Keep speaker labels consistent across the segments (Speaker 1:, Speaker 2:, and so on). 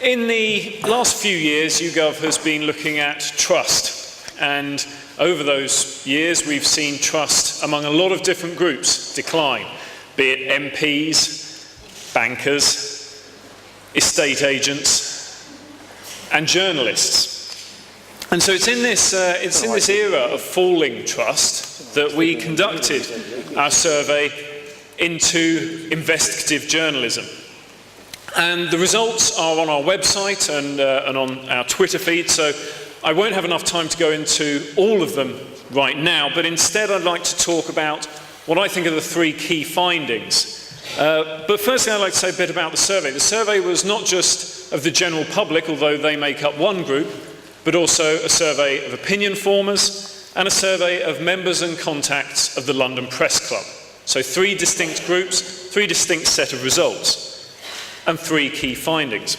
Speaker 1: In the last few years, YouGov has been looking at trust, and over those years we've seen trust among a lot of different groups decline, be it MPs, bankers, estate agents, and journalists. And so it's in this era of falling trust that we conducted our survey into investigative journalism. And the results are on our website and on our Twitter feed, so I won't have enough time to go into all of them right now, but instead I'd like to talk about what I think are the three key findings. But firstly, I'd like to say a bit about the survey. The survey was not just of the general public, although they make up one group, but also a survey of opinion formers and a survey of members and contacts of the London Press Club. So three distinct groups, three distinct set of results, and three key findings.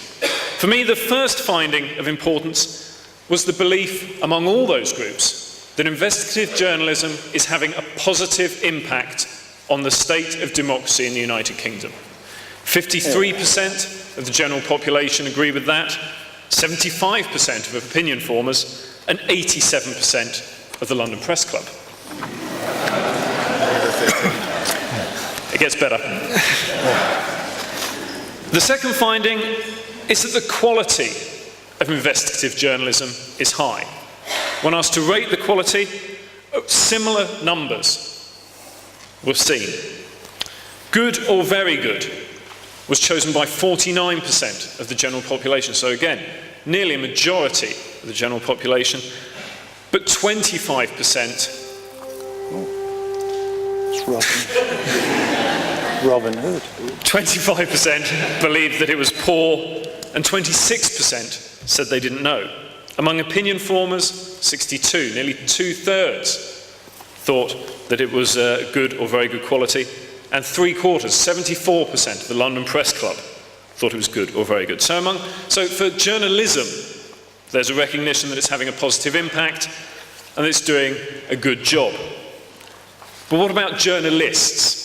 Speaker 1: For me, the first finding of importance was the belief among all those groups that investigative journalism is having a positive impact on the state of democracy in the United Kingdom. 53% of the general population agree with that, 75% of opinion formers, and 87% of the London Press Club. It gets better. The second finding is that the quality of investigative journalism is high. When asked to rate the quality, similar numbers were seen. Good or very good was chosen by 49% of the general population. So again, nearly a majority of the general population, but 25%.
Speaker 2: Robin Hood.
Speaker 1: 25% believed that it was poor, and 26% said they didn't know. Among opinion formers, 62, nearly two-thirds, thought that it was good or very good quality, and three-quarters, 74% of the London Press Club thought it was good or very good. So for journalism, there's a recognition that it's having a positive impact and it's doing a good job. But what about journalists?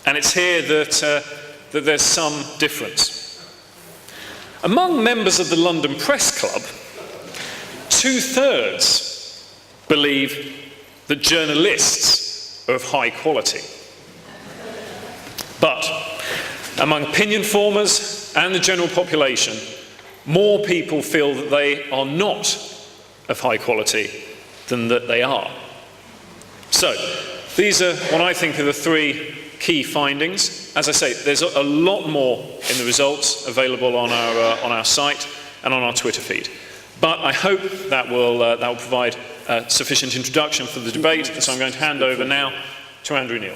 Speaker 1: And it's here that there's some difference. Among members of the London Press Club, two-thirds believe that journalists are of high quality. But among opinion formers and the general population, more people feel that they are not of high quality than that they are. So, these are what I think are the three key findings. As I say, there's a lot more in the results available on our site and on our Twitter feed. But I hope that will provide a sufficient introduction for the debate, so I'm going to hand over now to Andrew Neil.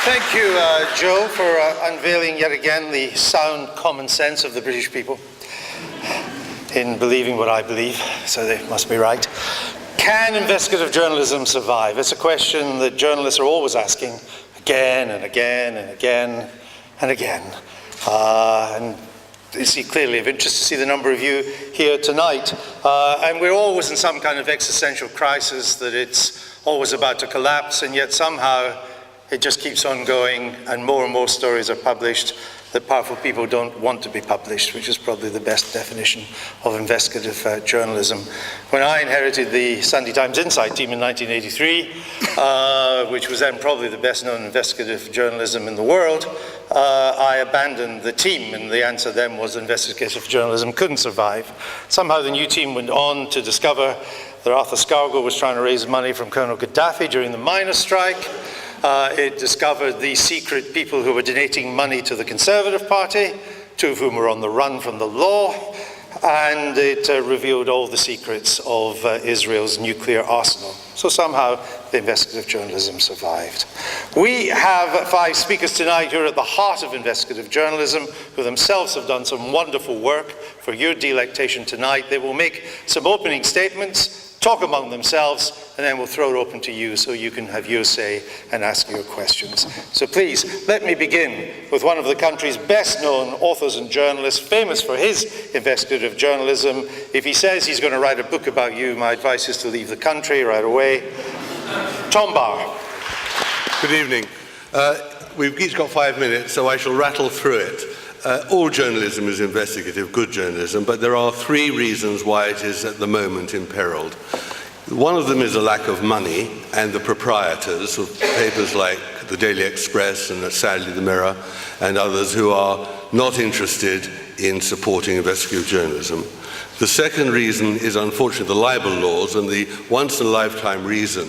Speaker 2: Thank you, Joe, for unveiling yet again the sound common sense of the British people in believing what I believe, so they must be right. Can investigative journalism survive? It's a question that journalists are always asking again and again and again and again. And it's clearly of interest to see the number of you here tonight. And we're always in some kind of existential crisis that it's always about to collapse, and yet somehow it just keeps on going and more stories are published that powerful people don't want to be published, which is probably the best definition of investigative journalism. When I inherited the Sunday Times Insight team in 1983, which was then probably the best known investigative journalism in the world, I abandoned the team, and the answer then was investigative journalism couldn't survive. Somehow the new team went on to discover that Arthur Scargill was trying to raise money from Colonel Gaddafi during the miners' strike. It discovered the secret people who were donating money to the Conservative Party, two of whom were on the run from the law, and it revealed all the secrets of Israel's nuclear arsenal. So somehow the investigative journalism survived. We have 5 speakers tonight who are at the heart of investigative journalism, who themselves have done some wonderful work for your delectation tonight. They will make some opening statements, talk among themselves, and then we'll throw it open to you so you can have your say and ask your questions. So please, let me begin with one of the country's best-known authors and journalists, famous for his investigative journalism. If he says he's going to write a book about you, my advice is to leave the country right away. Tom Barr.
Speaker 3: Good evening. We've each got 5 minutes, so I shall rattle through it. all journalism is investigative, good journalism, but there are three reasons why it is at the moment imperiled. One of them is a lack of money, and the proprietors of papers like the Daily Express and sadly the Mirror and others who are not interested in supporting investigative journalism. The second reason is unfortunately the libel laws and the once-in-a-lifetime reason,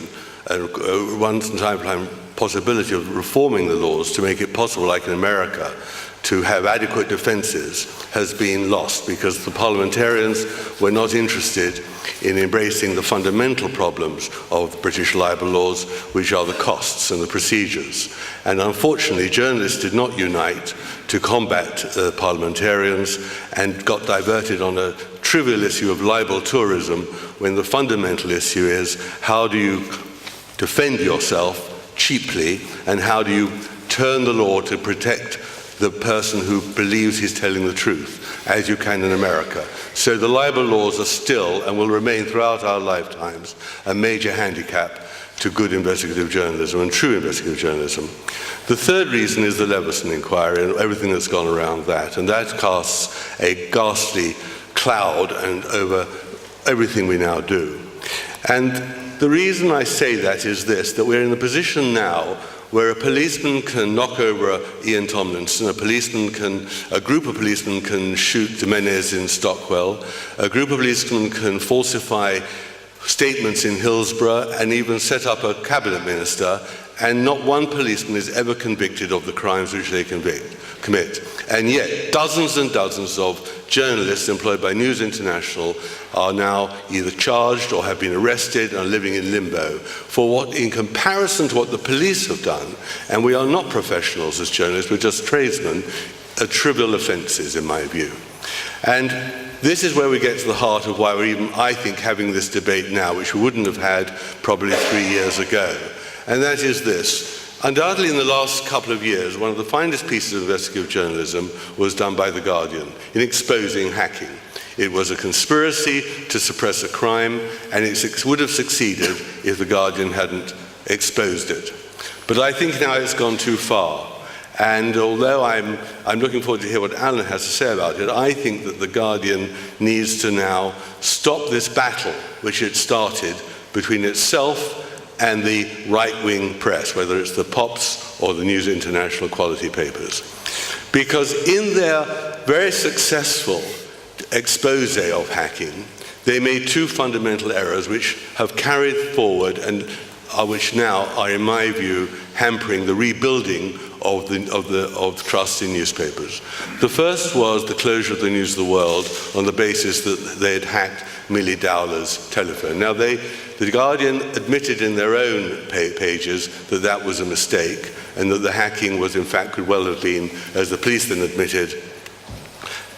Speaker 3: once-in-a-lifetime possibility of reforming the laws to make it possible, like in America, to have adequate defenses has been lost because the parliamentarians were not interested in embracing the fundamental problems of the British libel laws, which are the costs and the procedures. And unfortunately, journalists did not unite to combat parliamentarians and got diverted on a trivial issue of libel tourism, when the fundamental issue is how do you defend yourself cheaply and how do you turn the law to protect the person who believes he's telling the truth, as you can in America. So the libel laws are still, and will remain throughout our lifetimes, a major handicap to good investigative journalism and true investigative journalism. The third reason is the Leveson inquiry and everything that's gone around that, and that casts a ghastly cloud over everything we now do. And the reason I say that is this, that we're in a position now where a policeman can knock over Ian Tomlinson, a group of policemen can shoot Jimenez in Stockwell, a group of policemen can falsify statements in Hillsborough and even set up a cabinet minister, and not one policeman is ever convicted of the crimes which they commit. And yet, dozens and dozens of journalists employed by News International are now either charged or have been arrested and are living in limbo for what, in comparison to what the police have done, and we are not professionals as journalists, we're just tradesmen, are trivial offences in my view. And this is where we get to the heart of why we're even, I think, having this debate now, which we wouldn't have had probably 3 years ago. And that is this. Undoubtedly, in the last couple of years, one of the finest pieces of investigative journalism was done by The Guardian in exposing hacking. It was a conspiracy to suppress a crime, and it would have succeeded if The Guardian hadn't exposed it. But I think now it's gone too far. And although I'm looking forward to hear what Alan has to say about it, I think that The Guardian needs to now stop this battle which it started between itself and the right-wing press, whether it's the POPs or the News International quality papers. Because in their very successful expose of hacking, they made two fundamental errors which have carried forward and which now are, in my view, hampering the rebuilding of trust in newspapers. The first was the closure of the News of the World on the basis that they had hacked Millie Dowler's telephone. Now, The Guardian admitted in their own pages that that was a mistake and that the hacking was, in fact, could well have been, as the police then admitted,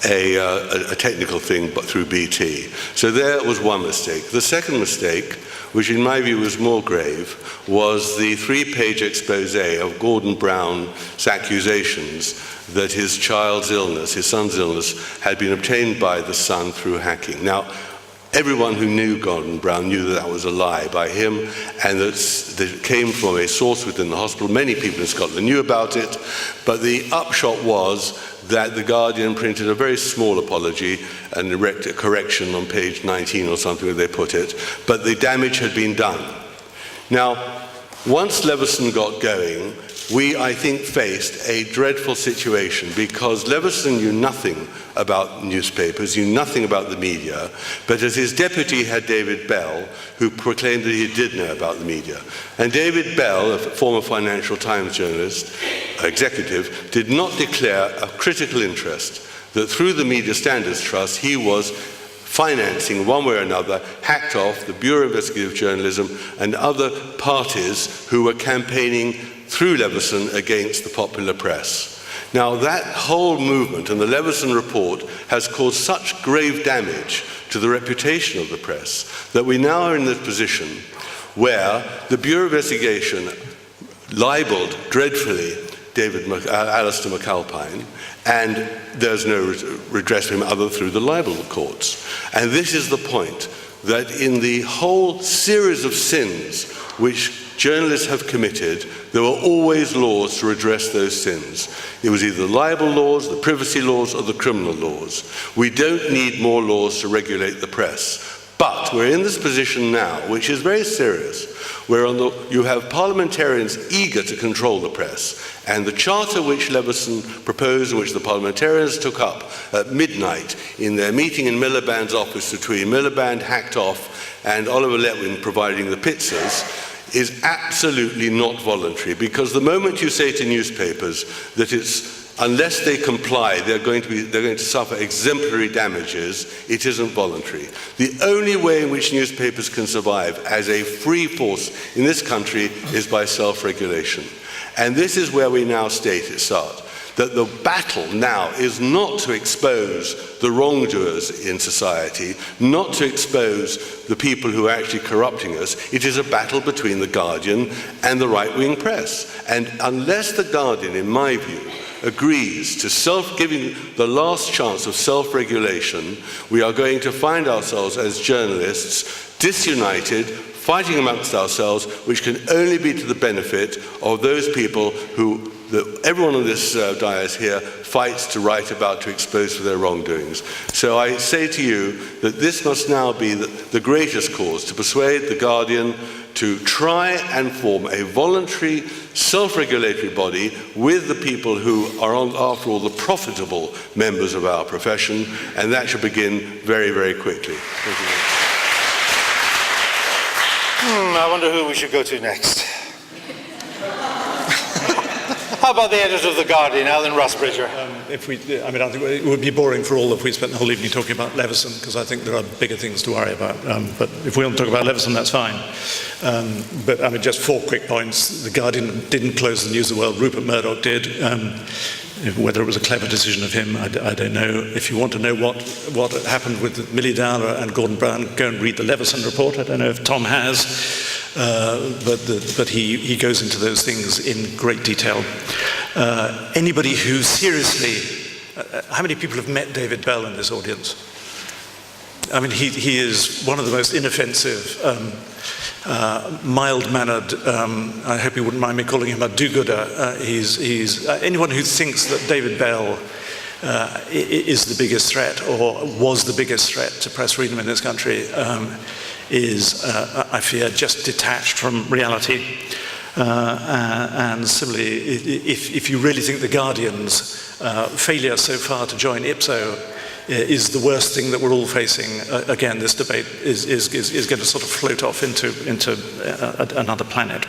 Speaker 3: a technical thing but through BT. So there was one mistake. The second mistake, which in my view was more grave, was the 3-page expose of Gordon Brown's accusations that his child's illness, his son's illness, had been obtained by the son through hacking. Now, everyone who knew Gordon Brown knew that that was a lie by him, and that it came from a source within the hospital. Many people in Scotland knew about it, but the upshot was that The Guardian printed a very small apology and a correction on page 19 or something where they put it, but the damage had been done. Now, once Leveson got going, we, I think, faced a dreadful situation because Leveson knew nothing about newspapers, knew nothing about the media, but as his deputy had David Bell, who proclaimed that he did know about the media. And David Bell, a former Financial Times journalist, executive, did not declare a critical interest that through the Media Standards Trust he was financing, one way or another, hacked off the Bureau of Investigative Journalism and other parties who were campaigning through Leveson against the popular press. Now, that whole movement and the Leveson report has caused such grave damage to the reputation of the press that we now are in this position where the Bureau of Investigation libelled dreadfully Alistair McAlpine, and there's no redress for him other through the libel courts. And this is the point. that in the whole series of sins which journalists have committed, there were always laws to redress those sins. It was either the libel laws, the privacy laws, or the criminal laws. We don't need more laws to regulate the press. But we're in this position now, which is very serious, where you have parliamentarians eager to control the press, and the charter which Leveson proposed, and which the parliamentarians took up at midnight in their meeting in Miliband's office between Miliband, hacked off, and Oliver Letwin providing the pizzas, is absolutely not voluntary, because the moment you say to newspapers that unless they comply, they're going to suffer exemplary damages, it isn't voluntary. The only way in which newspapers can survive as a free force in this country is by self-regulation. And this is where we now state at start, that the battle now is not to expose the wrongdoers in society, not to expose the people who are actually corrupting us. It is a battle between the Guardian and the right-wing press. And unless the Guardian, in my view, agrees to giving the last chance of self-regulation, we are going to find ourselves as journalists disunited, fighting amongst ourselves, which can only be to the benefit of those people who everyone on this dais here fights to write about, to expose for their wrongdoings. So I say to you that this must now be the greatest cause to persuade the Guardian to try and form a voluntary, self-regulatory body with the people who are, after all, the profitable members of our profession, and that should begin very, very quickly. Thank you very much.
Speaker 2: I wonder who we should go to next. How about the editor of The Guardian, Alan Rusbridger?
Speaker 4: I think it would be boring for all if we spent the whole evening talking about Leveson, because I think there are bigger things to worry about. But if we want to talk about Leveson, that's fine. Just 4 quick points. The Guardian didn't close the News of the World. Rupert Murdoch did. Whether it was a clever decision of him, I don't know. If you want to know what happened with Millie Dowler and Gordon Brown, go and read the Leveson report. I don't know if Tom has. But he goes into those things in great detail. Anybody who seriously, how many people have met David Bell in this audience? I mean, he is one of the most inoffensive, mild-mannered, I hope you wouldn't mind me calling him a do-gooder. He's anyone who thinks that David Bell is the biggest threat, or was the biggest threat to press freedom in this country, is, I fear, just detached from reality. And similarly, if you really think The Guardian's failure so far to join Ipso is the worst thing that we're all facing, again, this debate is going to sort of float off into another planet.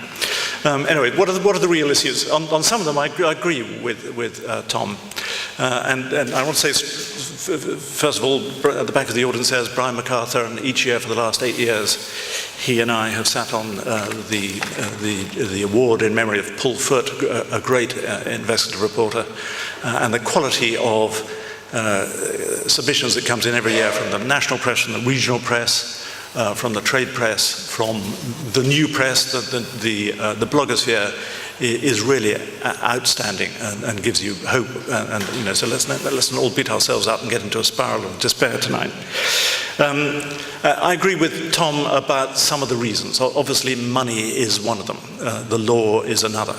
Speaker 4: Anyway, what are the real issues? On some of them, I agree with Tom. And I want to say, first of all, at the back of the audience there's Brian MacArthur, and each year for the last 8 years, he and I have sat on the award in memory of Paul Foote, a great investigative reporter, and the quality of submissions that comes in every year from the national press, from the regional press, from the trade press, from the new press, the blogosphere, is really outstanding and gives you hope. So let's not all beat ourselves up and get into a spiral of despair tonight. I agree with Tom about some of the reasons. Obviously, money is one of them. The law is another.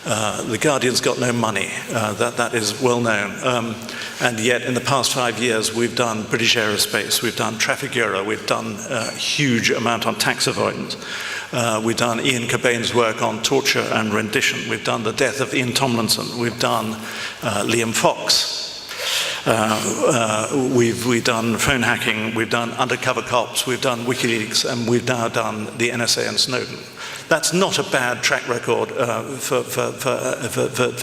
Speaker 4: The Guardian's got no money. That is well known. And yet, in the past 5 years, we've done British Aerospace, we've done Traffic Bureau, we've done a huge amount on tax avoidance. We've done Ian Cobain's work on torture and rendition. We've done the death of Ian Tomlinson. We've done Liam Fox. We've done phone hacking. We've done undercover cops. We've done WikiLeaks, and we've now done the NSA and Snowden. That's not a bad track record for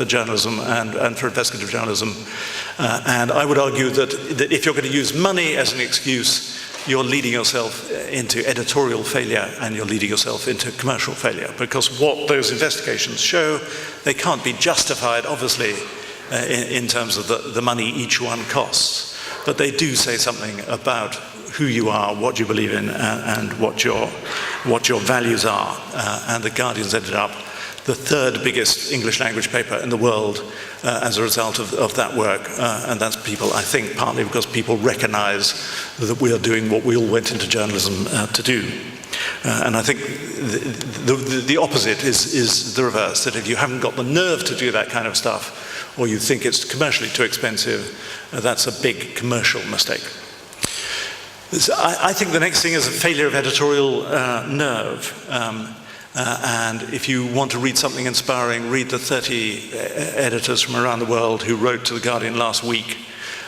Speaker 4: journalism and for investigative journalism. And I would argue that if you're going to use money as an excuse, you're leading yourself into editorial failure, and you're leading yourself into commercial failure, because what those investigations show, they can't be justified, obviously, in terms of the money each one costs. But they do say something about who you are, what you believe in, and what your values are. And the Guardian's ended up the third biggest English language paper in the world as a result of that work. And that's people, I think, partly because people recognize that we are doing what we all went into journalism to do. And I think the opposite is the reverse, that if you haven't got the nerve to do that kind of stuff, or you think it's commercially too expensive, that's a big commercial mistake. So I think the next thing is a failure of editorial nerve. And if you want to read something inspiring, read the 30 editors from around the world who wrote to The Guardian last week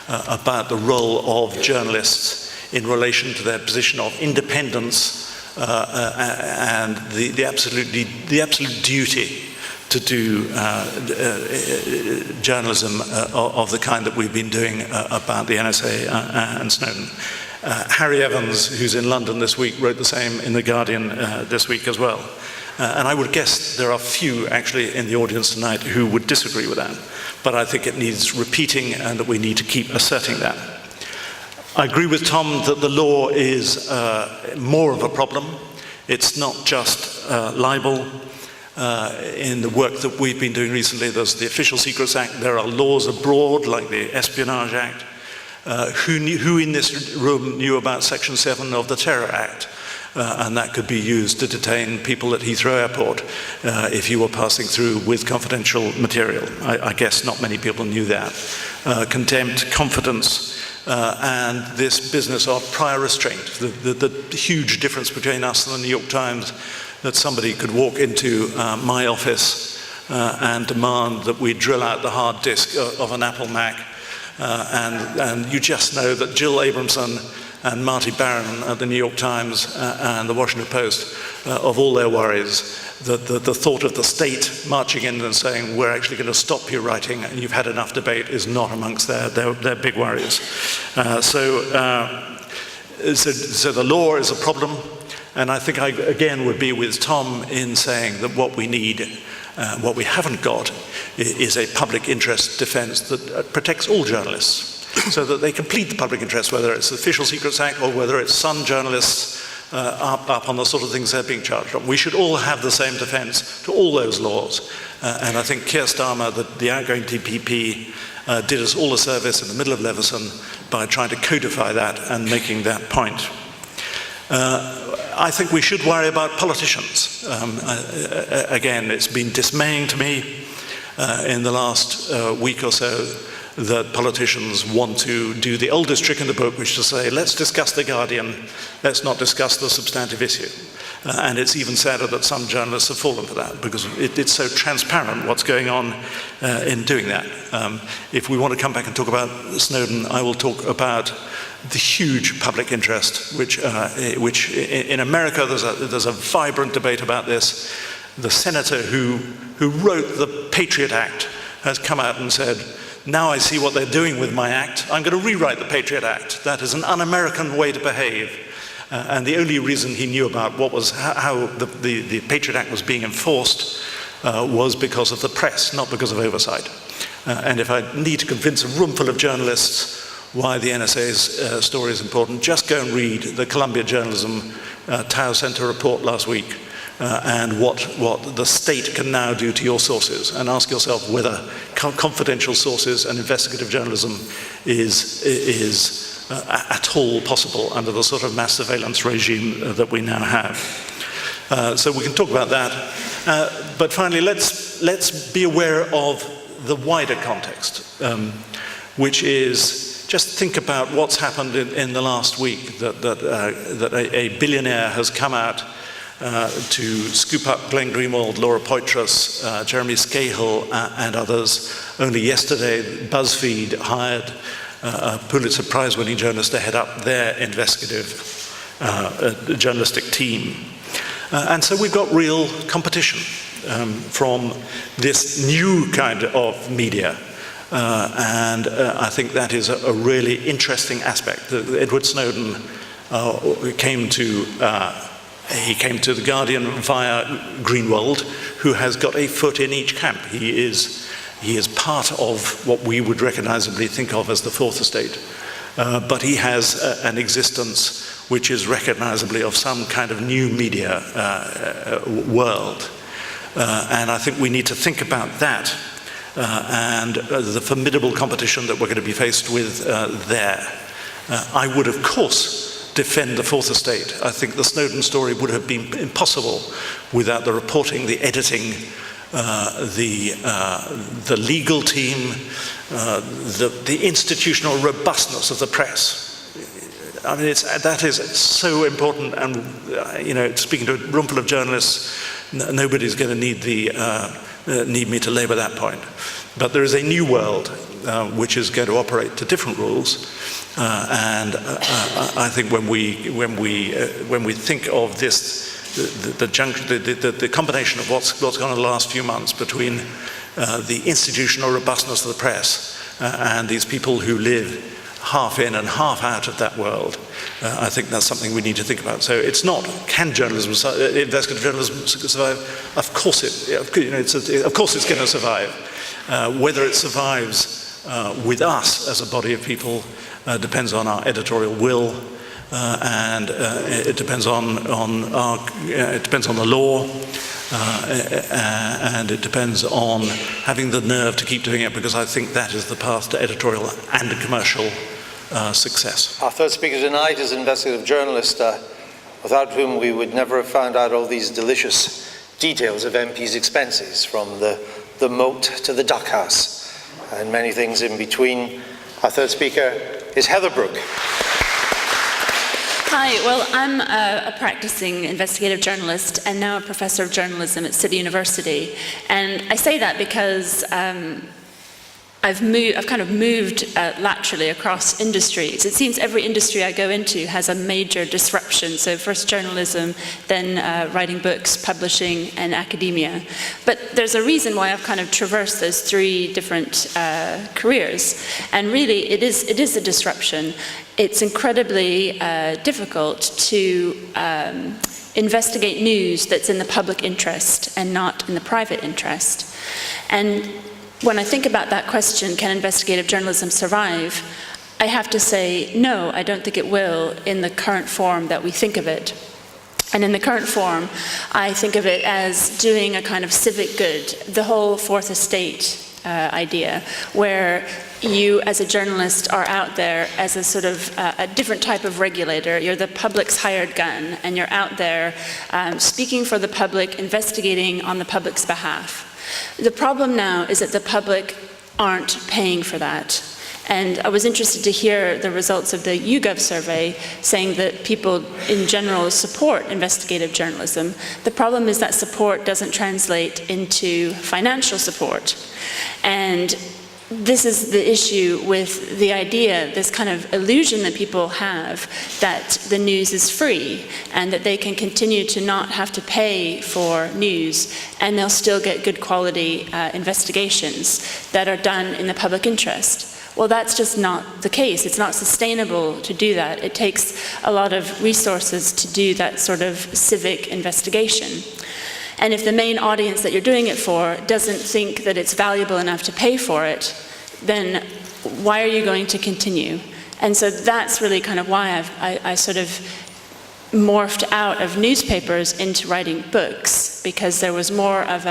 Speaker 4: about the role of journalists in relation to their position of independence and the absolute duty to do journalism of the kind that we've been doing about the NSA and Snowden. Harry Evans, who's in London this week, wrote the same in The Guardian this week as well. And I would guess there are few actually in the audience tonight who would disagree with that. But I think it needs repeating and that we need to keep asserting that. I agree with Tom that the law is more of a problem. It's not just libel. In the work that we've been doing recently, there's the Official Secrets Act. There are laws abroad like the Espionage Act. Who in this room knew about Section 7 of the Terror Act? And that could be used to detain people at Heathrow Airport if you were passing through with confidential material. I guess not many people knew that. Contempt, confidence, and this business of prior restraint, the huge difference between us and the New York Times, that somebody could walk into my office and demand that we drill out the hard disk of an Apple Mac, and you just know that Jill Abramson and Marty Barron at the New York Times and the Washington Post, of all their worries, the thought of the state marching in and saying, we're actually going to stop your writing and you've had enough debate, is not amongst their big worries. So the law is a problem, and I think I, again, would be with Tom in saying that what we need, what we haven't got, is a public interest defense that protects all journalists, so that they complete the public interest, whether it's the Official Secrets Act or whether it's some journalists up on the sort of things they're being charged on. We should all have the same defense to all those laws. And I think Keir Starmer, the outgoing DPP, did us all a service in the middle of Leveson by trying to codify that and making that point. I think we should worry about politicians. Again, it's been dismaying to me in the last week or so that politicians want to do the oldest trick in the book, which is to say, let's discuss The Guardian, let's not discuss the substantive issue. And it's even sadder that some journalists have fallen for that, because it's so transparent what's going on in doing that. If we want to come back and talk about Snowden, I will talk about the huge public interest, which in America there's a vibrant debate about this. The senator who wrote the Patriot Act has come out and said, now I see what they're doing with my act, I'm going to rewrite the Patriot Act. That is an un-American way to behave. And the only reason he knew about how the Patriot Act was being enforced was because of the press, not because of oversight. And if I need to convince a room full of journalists why the NSA's story is important, just go and read the Columbia Journalism Tower Center report last week. And what the state can now do to your sources, and ask yourself whether confidential sources and investigative journalism is at all possible under the sort of mass surveillance regime that we now have. So we can talk about that. But finally, let's be aware of the wider context, which is just think about what's happened in the last week, that a billionaire has come out to scoop up Glenn Greenwald, Laura Poitras, Jeremy Scahill, and others. Only yesterday, BuzzFeed hired a Pulitzer Prize-winning journalist to head up their investigative journalistic team. And so we've got real competition from this new kind of media. And I think that is a really interesting aspect. Edward Snowden came to The Guardian via Greenwald, who has got a foot in each camp. He is part of what we would recognizably think of as the Fourth Estate. But he has an existence which is recognizably of some kind of new media world. And I think we need to think about that and the formidable competition that we're going to be faced with there. I would, of course, defend the Fourth Estate. I think the Snowden story would have been impossible without the reporting, the editing, the legal team, the institutional robustness of the press. I mean, that is so important, and speaking to a roomful of journalists, nobody's going to need me to labour that point. But there is a new world which is going to operate to different rules, and I think when we think of this, the combination of what's gone in the last few months between the institutional robustness of the press and these people who live half in and half out of that world, I think that's something we need to think about. So it's not, can journalism, investigative journalism survive? Of course of course it's going to survive. Whether it survives with us as a body of people depends on our editorial will, and it depends on the law, and it depends on having the nerve to keep doing it, because I think that is the path to editorial and commercial success.
Speaker 2: Our third speaker tonight is an investigative journalist, without whom we would never have found out all these delicious details of MPs' expenses, from the moat to the duck house, and many things in between. Our third speaker is Heather Brooke.
Speaker 5: Hi, well, I'm a practicing investigative journalist and now a professor of journalism at City University. And I say that because I've kind of moved laterally across industries. It seems every industry I go into has a major disruption. So first journalism, then writing books, publishing, and academia. But there's a reason why I've kind of traversed those three different careers. And really, it is a disruption. It's incredibly difficult to investigate news that's in the public interest and not in the private interest. And when I think about that question, can investigative journalism survive? I have to say, no, I don't think it will in the current form that we think of it. And in the current form, I think of it as doing a kind of civic good, the whole Fourth Estate idea, where you as a journalist are out there as a sort of a different type of regulator. You're the public's hired gun, and you're out there speaking for the public, investigating on the public's behalf. The problem now is that the public aren't paying for that. And I was interested to hear the results of the YouGov survey saying that people in general support investigative journalism. The problem is that support doesn't translate into financial support. And this is the issue with the idea, this kind of illusion that people have that the news is free and that they can continue to not have to pay for news and they'll still get good quality investigations that are done in the public interest. Well, that's just not the case. It's not sustainable to do that. It takes a lot of resources to do that sort of civic investigation. And if the main audience that you're doing it for doesn't think that it's valuable enough to pay for it, then why are you going to continue? And so that's really kind of why I sort of morphed out of newspapers into writing books, because there was more of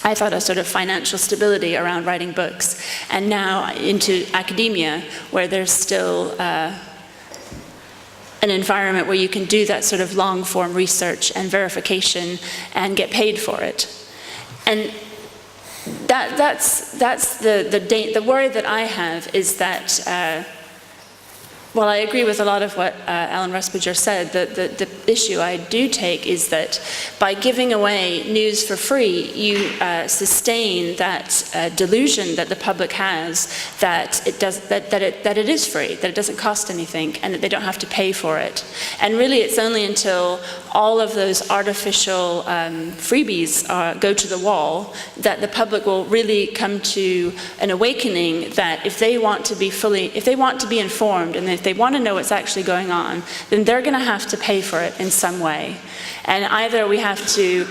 Speaker 5: I thought a sort of financial stability around writing books. And now into academia, where there's still an environment where you can do that sort of long-form research and verification and get paid for it. And that's the worry that I have, is that while I agree with a lot of what Alan Rusbridger said, the issue I do take is that by giving away news for free, you sustain that delusion that the public has that it is free, that it doesn't cost anything, and that they don't have to pay for it. And really, it's only until all of those artificial freebies go to the wall that the public will really come to an awakening that if they want to be informed, and if they want to know what's actually going on, then they're going to have to pay for it in some way. And either we have to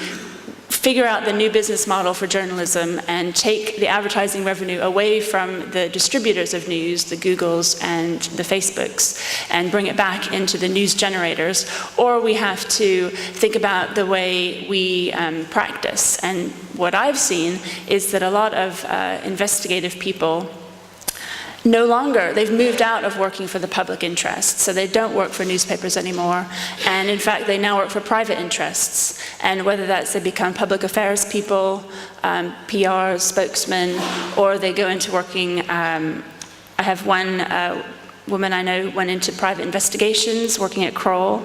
Speaker 5: figure out the new business model for journalism and take the advertising revenue away from the distributors of news, the Googles and the Facebooks, and bring it back into the news generators, or we have to think about the way we practice. And what I've seen is that a lot of investigative people no longer, they've moved out of working for the public interest, so they don't work for newspapers anymore, and in fact they now work for private interests, and whether that's they become public affairs people, PR spokesmen, or they go into working, I have one woman I know went into private investigations, working at Kroll,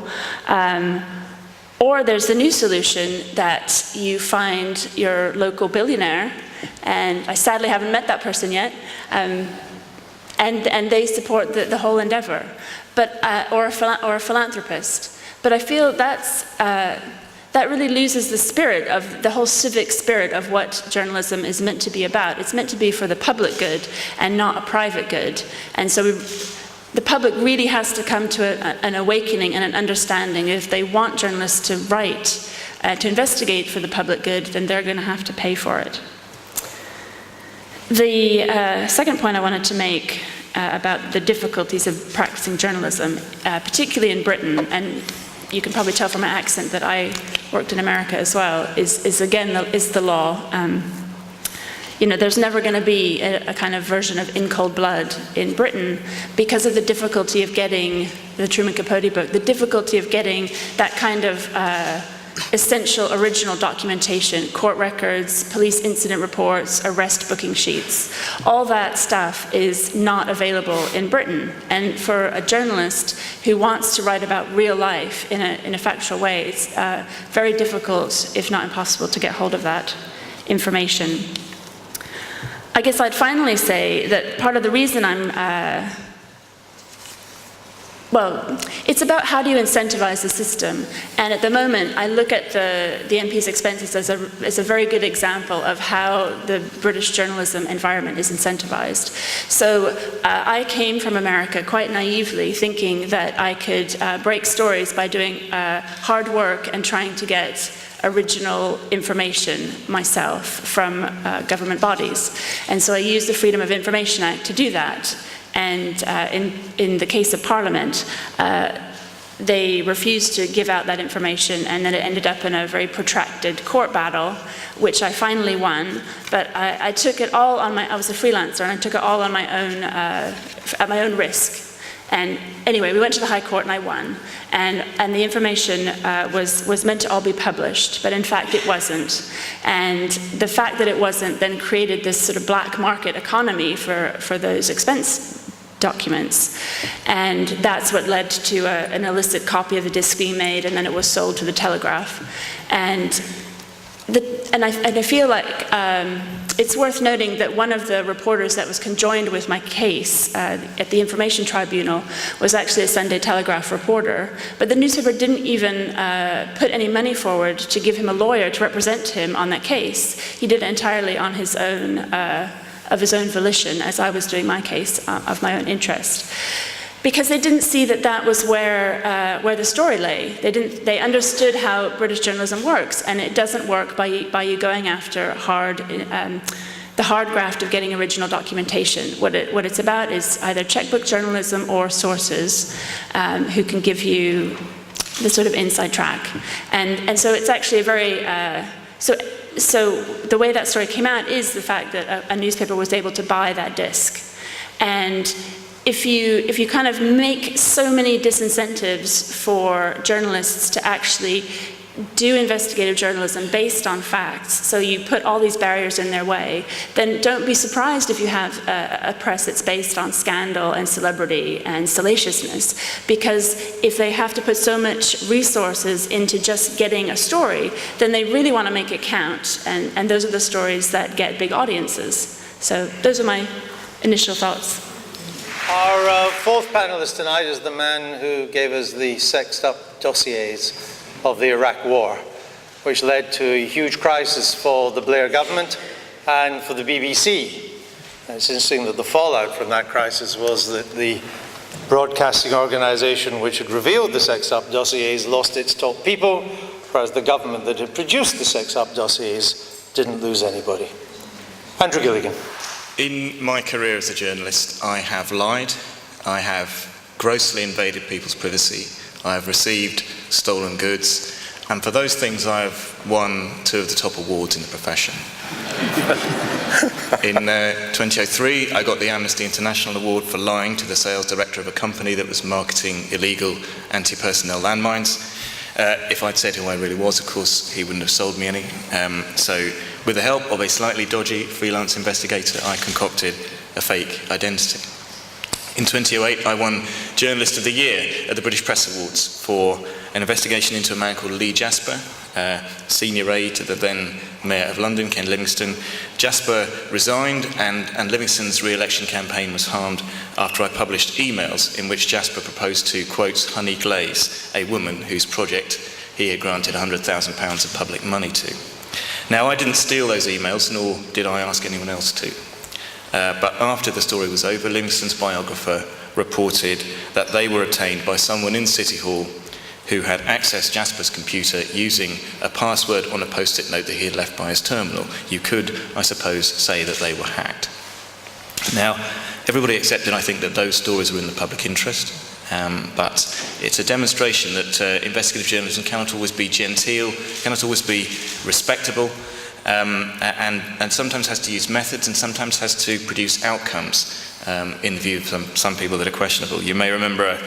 Speaker 5: or there's the new solution that you find your local billionaire, and I sadly haven't met that person yet, and they support the whole endeavor, but or a philanthropist. But I feel that really loses the spirit of the whole civic spirit of what journalism is meant to be about. It's meant to be for the public good and not a private good. And so the public really has to come to an awakening and an understanding. If they want journalists to write, to investigate for the public good, then they're going to have to pay for it. The second point I wanted to make about the difficulties of practicing journalism, particularly in Britain, and you can probably tell from my accent that I worked in America as well, is the law. You know, there's never going to be a kind of version of In Cold Blood in Britain because of the difficulty of getting the Truman Capote book, the difficulty of getting that kind of essential original documentation, court records, police incident reports, arrest booking sheets. All that stuff is not available in Britain. And for a journalist who wants to write about real life in a factual way, it's very difficult, if not impossible, to get hold of that information. I guess I'd finally say that part of the reason well, it's about how do you incentivize the system. And at the moment, I look at the MP's expenses as a very good example of how the British journalism environment is incentivized. So I came from America quite naively, thinking that I could break stories by doing hard work and trying to get original information myself from government bodies. And so I used the Freedom of Information Act to do that. And in the case of Parliament, they refused to give out that information, and then it ended up in a very protracted court battle, which I finally won. But I took it all on I was a freelancer, and I took it all on my own, at my own risk. And anyway, we went to the High Court and I won. And the information was meant to all be published, but in fact it wasn't. And the fact that it wasn't then created this sort of black market economy for those expense documents. And that's what led to an illicit copy of the disc being made, and then it was sold to the Telegraph. And I feel like it's worth noting that one of the reporters that was conjoined with my case at the Information Tribunal was actually a Sunday Telegraph reporter, but the newspaper didn't even put any money forward to give him a lawyer to represent him on that case. He did it entirely on his own, of his own volition, as I was doing my case of my own interest. Because they didn't see that was where the story lay. They understood how British journalism works, and it doesn't work by you going after the hard graft of getting original documentation. What it's about is either checkbook journalism or sources who can give you the sort of inside track. And so it's actually a very so the way that story came out is the fact that a newspaper was able to buy that disc. And if you kind of make so many disincentives for journalists to actually do investigative journalism based on facts, so you put all these barriers in their way, then don't be surprised if you have a press that's based on scandal and celebrity and salaciousness. Because if they have to put so much resources into just getting a story, then they really want to make it count, and those are the stories that get big audiences. So those are my initial thoughts.
Speaker 2: Our fourth panelist tonight is the man who gave us the sexed up dossiers of the Iraq War, which led to a huge crisis for the Blair government and for the BBC. And it's interesting that the fallout from that crisis was that the broadcasting organization which had revealed the sexed up dossiers lost its top people, whereas the government that had produced the Sex Up dossiers didn't lose anybody. Andrew Gilligan.
Speaker 6: In my career as a journalist, I have lied, I have grossly invaded people's privacy, I have received stolen goods, and for those things I have won 2 of the top awards in the profession. In 2003, I got the Amnesty International Award for lying to the sales director of a company that was marketing illegal anti-personnel landmines. If I'd said who I really was, of course, he wouldn't have sold me any. So with the help of a slightly dodgy freelance investigator, I concocted a fake identity. In 2008, I won Journalist of the Year at the British Press Awards for an investigation into a man called Lee Jasper, senior aide to the then Mayor of London, Ken Livingstone. Jasper resigned, and Livingstone's re-election campaign was harmed after I published emails in which Jasper proposed to, quote, honey glaze a woman whose project he had granted £100,000 of public money to. Now, I didn't steal those emails, nor did I ask anyone else to. But after the story was over, Livingstone's biographer reported that they were obtained by someone in City Hall who had accessed Jasper's computer using a password on a post-it note that he had left by his terminal. You could, I suppose, say that they were hacked. Now, everybody accepted, I think, that those stories were in the public interest, but it's a demonstration that investigative journalism cannot always be genteel, cannot always be respectable, and sometimes has to use methods and sometimes has to produce outcomes in the view of some people that are questionable. You may remember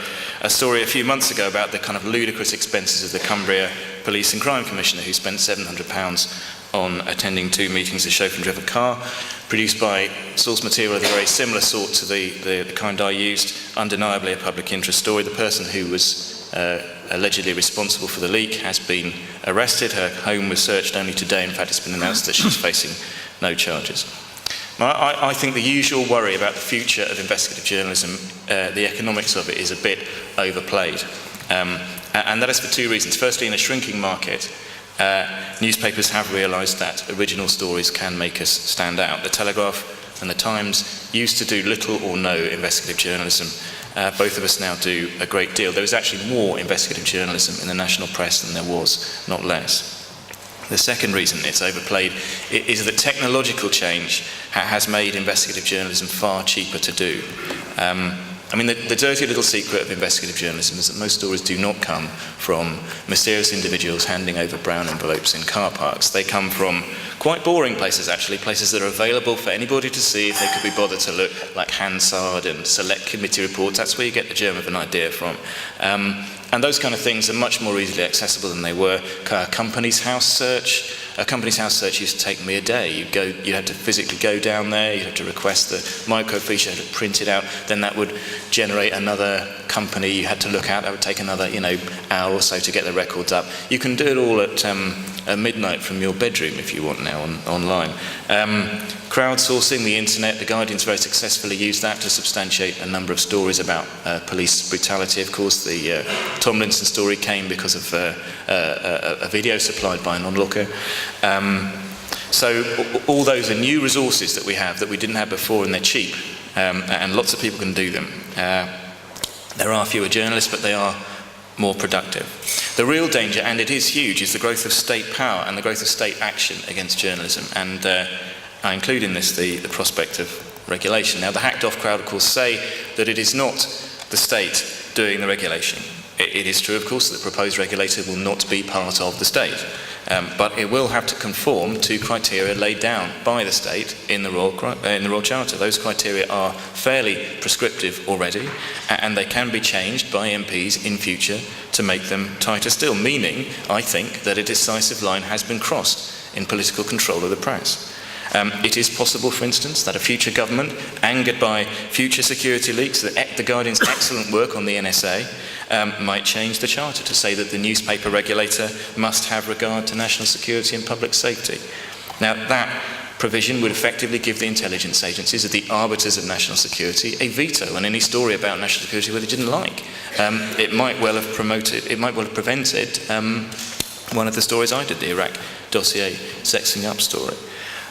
Speaker 6: a story a few months ago about the kind of ludicrous expenses of the Cumbria Police and Crime Commissioner, who spent £700 on attending 2 meetings, a chauffeur-driven car, produced by source material of a very similar sort to the kind I used, undeniably a public interest story. The person who was allegedly responsible for the leak has been arrested. Her home was searched only today. In fact, it's been announced that she's facing no charges. I think the usual worry about the future of investigative journalism, the economics of it, is a bit overplayed. And that is for 2 reasons. Firstly, in a shrinking market, newspapers have realised that original stories can make us stand out. The Telegraph and the Times used to do little or no investigative journalism. Both of us now do a great deal. There is actually more investigative journalism in the national press than there was, not less. The second reason it's overplayed is that technological change has made investigative journalism far cheaper to do. I mean, the dirty little secret of investigative journalism is that most stories do not come from mysterious individuals handing over brown envelopes in car parks. They come from quite boring places, actually, places that are available for anybody to see if they could be bothered to look, like Hansard and Select Committee reports. That's where you get the germ of an idea from. And those kind of things are much more easily accessible than they were. A company's house search used to take me a day. You had to physically go down there, you'd have to request the microfiche, you had to print it out, then that would generate another company you had to look at. That would take another, hour or so to get the records up. You can do it all at midnight from your bedroom if you want now online. Crowdsourcing, the internet, the Guardian's very successfully used that to substantiate a number of stories about police brutality. Of course, the Tomlinson story came because of a video supplied by an onlooker. So all those are new resources that we have that we didn't have before, and they're cheap, and lots of people can do them. There are fewer journalists, but they are more productive. The real danger, and it is huge, is the growth of state power and the growth of state action against journalism. And I include in this the prospect of regulation. Now, the hacked-off crowd, of course, say that it is not the state doing the regulation. It is true, of course, that the proposed regulator will not be part of the state, but it will have to conform to criteria laid down by the state in the Royal Charter. Those criteria are fairly prescriptive already, and they can be changed by MPs in future to make them tighter still, meaning, I think, that a decisive line has been crossed in political control of the press. It is possible, for instance, that a future government, angered by future security leaks, the Guardian's excellent work on the NSA, might change the charter to say that the newspaper regulator must have regard to national security and public safety. Now, that provision would effectively give the intelligence agencies, the arbiters of national security, a veto on any story about national security where they didn't like. It might well have prevented one of the stories I did, the Iraq dossier sexing up story.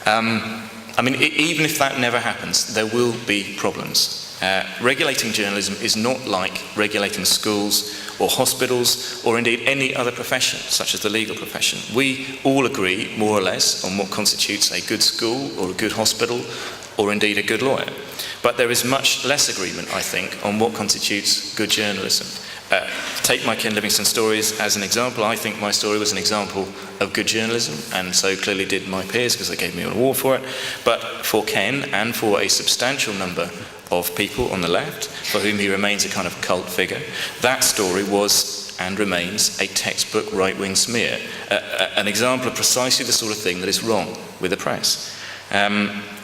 Speaker 6: I mean, even if that never happens, there will be problems. Regulating journalism is not like regulating schools or hospitals or indeed any other profession, such as the legal profession. We all agree, more or less, on what constitutes a good school or a good hospital or indeed a good lawyer. But there is much less agreement, I think, on what constitutes good journalism. Take my Ken Livingstone stories as an example. I think my story was an example of good journalism, and so clearly did my peers because they gave me an award for it. But for Ken and for a substantial number of people on the left, for whom he remains a kind of cult figure, that story was and remains a textbook right-wing smear, an example of precisely the sort of thing that is wrong with the press.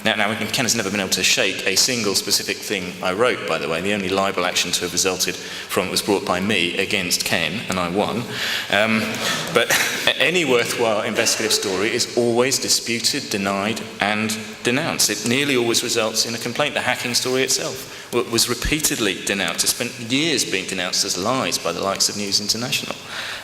Speaker 6: Now, Ken has never been able to shake a single specific thing I wrote, by the way. The only libel action to have resulted from it was brought by me against Ken, and I won. But any worthwhile investigative story is always disputed, denied, and denounced. It nearly always results in a complaint. The hacking story itself was repeatedly denounced. It spent years being denounced as lies by the likes of News International.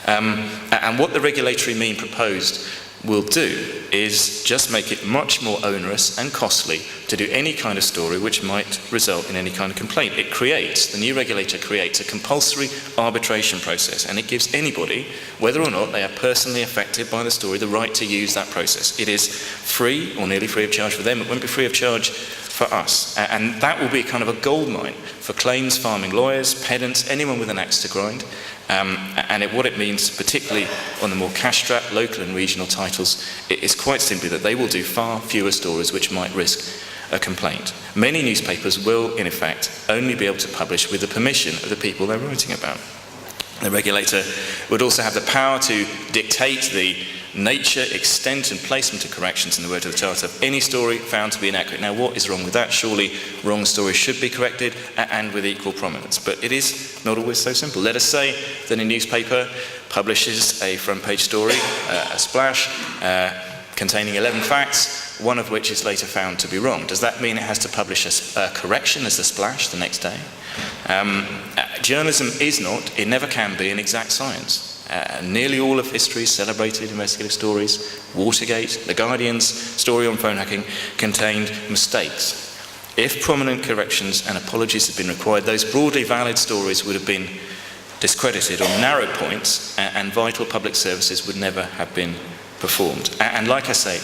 Speaker 6: And what the regulatory mean proposed will do is just make it much more onerous and costly to do any kind of story which might result in any kind of complaint. The new regulator creates a compulsory arbitration process, and it gives anybody, whether or not they are personally affected by the story, the right to use that process. It is free, or nearly free of charge for them. It won't be free of charge for us. And that will be kind of a goldmine for claims farming lawyers, pedants, anyone with an axe to grind. What it means, particularly on the more cash-strapped local and regional titles, is quite simply that they will do far fewer stories which might risk a complaint. Many newspapers will, in effect, only be able to publish with the permission of the people they're writing about. The regulator would also have the power to dictate the nature, extent and placement of corrections, in the word of the Charter, of any story found to be inaccurate. Now, what is wrong with that? Surely wrong stories should be corrected, and with equal prominence. But it is not always so simple. Let us say that a newspaper publishes a front-page story, a splash, containing 11 facts, one of which is later found to be wrong. Does that mean it has to publish a correction as the splash the next day? Journalism is not, it never can be, an exact science. Nearly all of history's celebrated investigative stories, Watergate, The Guardian's story on phone hacking, contained mistakes. If prominent corrections and apologies had been required, those broadly valid stories would have been discredited on narrow points, and vital public services would never have been performed. And like I say,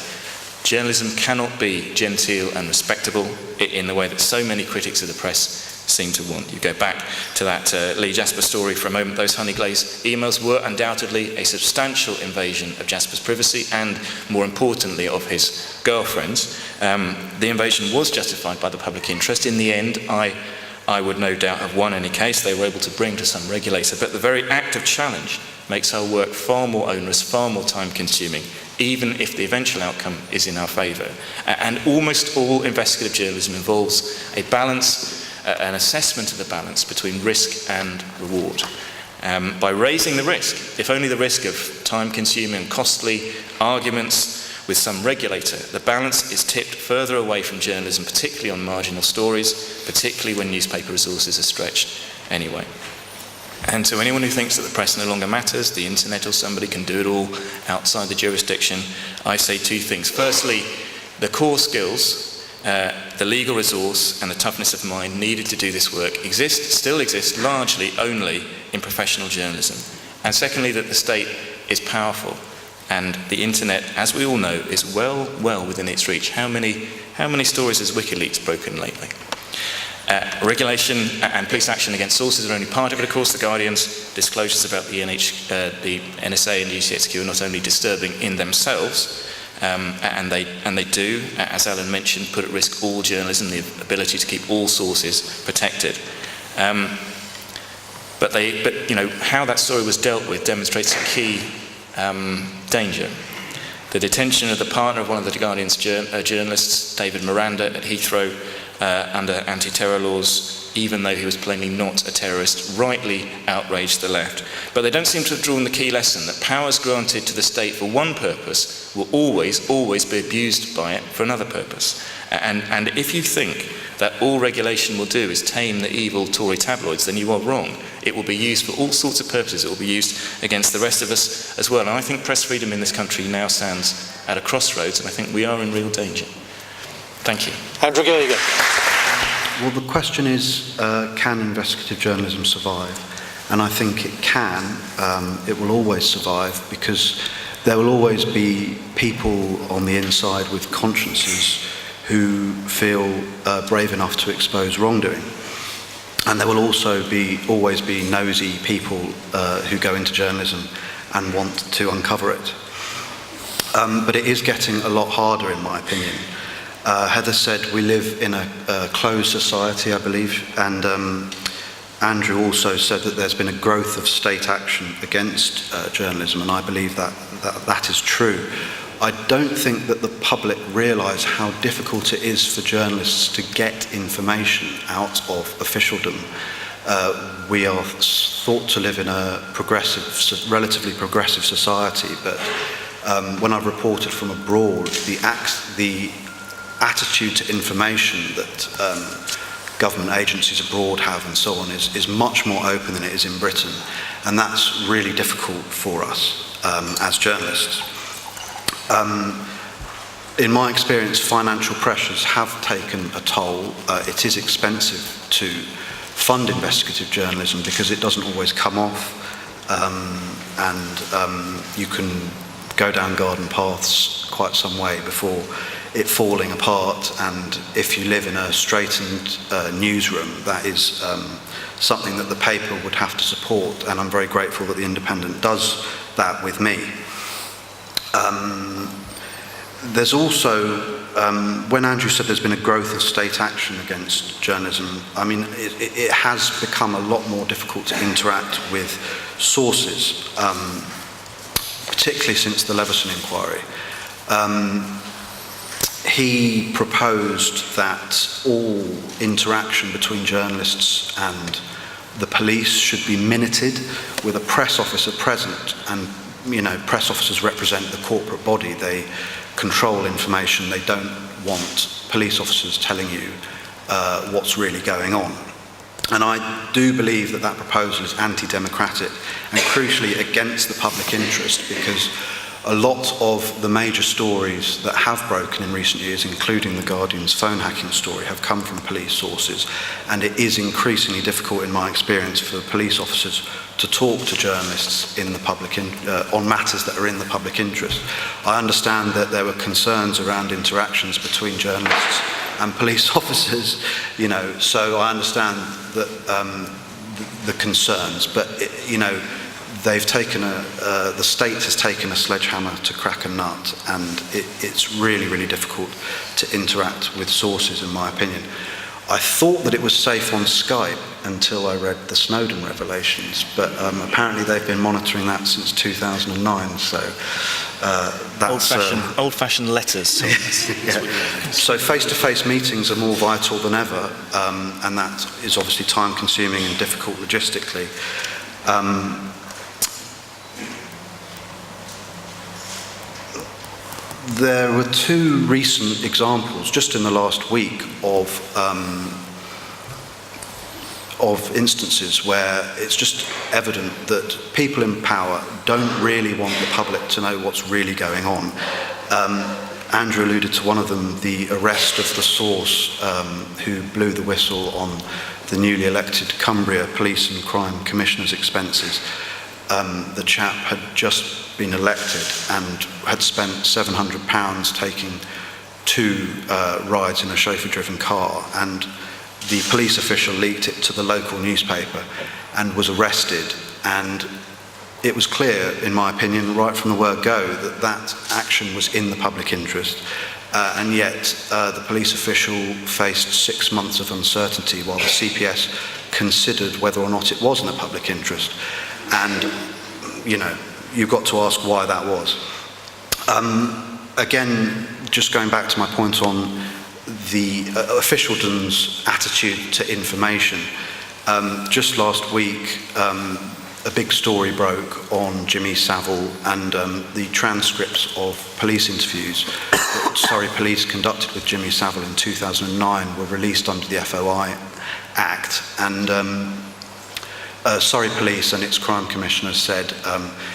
Speaker 6: journalism cannot be genteel and respectable in the way that so many critics of the press seem to want. You go back to that Lee Jasper story for a moment. Those honey-glazed emails were undoubtedly a substantial invasion of Jasper's privacy and, more importantly, of his girlfriend's. The invasion was justified by the public interest. In the end, I would no doubt have won any case they were able to bring to some regulator, but the very act of challenge makes our work far more onerous, far more time-consuming, even if the eventual outcome is in our favour. And almost all investigative journalism involves a balance, an assessment of the balance between risk and reward. By raising the risk, if only the risk of time-consuming and costly arguments with some regulator, the balance is tipped further away from journalism, particularly on marginal stories, particularly when newspaper resources are stretched anyway. And to anyone who thinks that the press no longer matters, the internet or somebody can do it all outside the jurisdiction, I say two things. Firstly, the core skills, the legal resource and the toughness of mind needed to do this work still exist largely only in professional journalism. And secondly, that the state is powerful, and the internet, as we all know, is well within its reach. How many stories has WikiLeaks broken lately? Regulation and police action against sources are only part of it, of course. The Guardian's disclosures about the NSA and UCHQ are not only disturbing in themselves, and they do, as Alan mentioned, put at risk all journalism, the ability to keep all sources protected. But how that story was dealt with demonstrates a key danger. The detention of the partner of one of the Guardian's journalists, David Miranda, at Heathrow under anti-terror laws, even though he was plainly not a terrorist, rightly outraged the left. But they don't seem to have drawn the key lesson that powers granted to the state for one purpose will always be abused by it for another purpose. And if you think that all regulation will do is tame the evil Tory tabloids, then you are wrong. It will be used for all sorts of purposes. It will be used against the rest of us as well. And I think press freedom in this country now stands at a crossroads, and I think we are in real danger. Thank you.
Speaker 2: Andrew Gilligan.
Speaker 7: Well, the question is, can investigative journalism survive? And I think it can. It will always survive, because there will always be people on the inside with consciences who feel brave enough to expose wrongdoing. And there will also always be nosy people who go into journalism and want to uncover it. But it is getting a lot harder, in my opinion. Heather said we live in a closed society, I believe, and Andrew also said that there's been a growth of state action against journalism, and I believe that is true. I don't think that the public realise how difficult it is for journalists to get information out of officialdom. We are thought to live in a relatively progressive society, but when I've reported from abroad, the attitude to information that government agencies abroad have and so on is much more open than it is in Britain, and that's really difficult for us as journalists. In my experience, financial pressures have taken a toll. It is expensive to fund investigative journalism because it doesn't always come off, and you can go down garden paths quite some way before it falling apart, and if you live in a straitened newsroom, that is something that the paper would have to support, and I'm very grateful that The Independent does that with me. There's also, when Andrew said there's been a growth of state action against journalism, I mean, it has become a lot more difficult to interact with sources, particularly since the Leveson inquiry. He proposed that all interaction between journalists and the police should be minuted with a press officer present, and press officers represent the corporate body. They control information. They don't want police officers telling you what's really going on. And I do believe that proposal is anti-democratic and crucially against the public interest, because a lot of the major stories that have broken in recent years, including The Guardian's phone hacking story, have come from police sources, and it is increasingly difficult, in my experience, for police officers to talk to journalists in the public on matters that are in the public interest. I understand that there were concerns around interactions between journalists and police officers, so I understand that the concerns, but they've taken the state has taken a sledgehammer to crack a nut, and it's really, really difficult to interact with sources, in my opinion. I thought that it was safe on Skype until I read the Snowden revelations, but apparently they've been monitoring that since 2009, so that's...
Speaker 8: Old-fashioned letters.
Speaker 7: Yeah. So face-to-face meetings are more vital than ever, and that is obviously time-consuming and difficult logistically. There were two recent examples, just in the last week, of instances where it's just evident that people in power don't really want the public to know what's really going on. Andrew alluded to one of them, the arrest of the source who blew the whistle on the newly elected Cumbria Police and Crime Commissioner's expenses. The chap had just been elected and had spent £700 taking 2 rides in a chauffeur-driven car, and the police official leaked it to the local newspaper and was arrested. And it was clear, in my opinion, right from the word go, that action was in the public interest, and yet the police official faced 6 months of uncertainty while the CPS considered whether or not it was in the public interest. And you've got to ask why that was. Again, just going back to my point on the officialdom's attitude to information, just last week a big story broke on Jimmy Savile and the transcripts of police interviews that Surrey Police conducted with Jimmy Savile in 2009 were released under the FOI Act, and Surrey Police and its crime commissioner said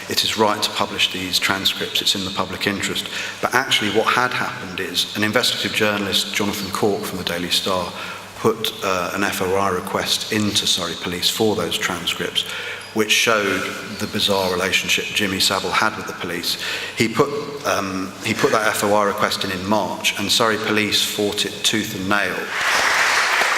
Speaker 7: it is right to publish these transcripts, it's in the public interest. But actually what had happened is an investigative journalist, Jonathan Cork from the Daily Star, put an FOI request into Surrey Police for those transcripts, which showed the bizarre relationship Jimmy Savile had with the police. He put that FOI request in March, and Surrey Police fought it tooth and nail.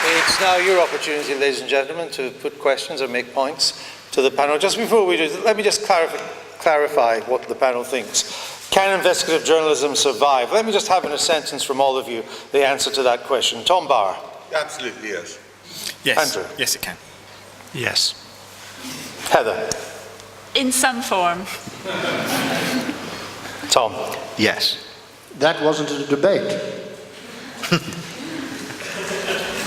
Speaker 2: It's now your opportunity, ladies and gentlemen, to put questions or make points to the panel. Just before we do, let me just clarify what the panel thinks. Can investigative journalism survive? Let me just have in a sentence from all of you the answer to that question. Tom Barr.
Speaker 3: Absolutely, yes.
Speaker 8: Yes.
Speaker 2: Andrew.
Speaker 8: Yes, it can.
Speaker 4: Yes.
Speaker 2: Heather.
Speaker 5: In some form.
Speaker 2: Tom.
Speaker 7: Yes.
Speaker 9: That wasn't a debate.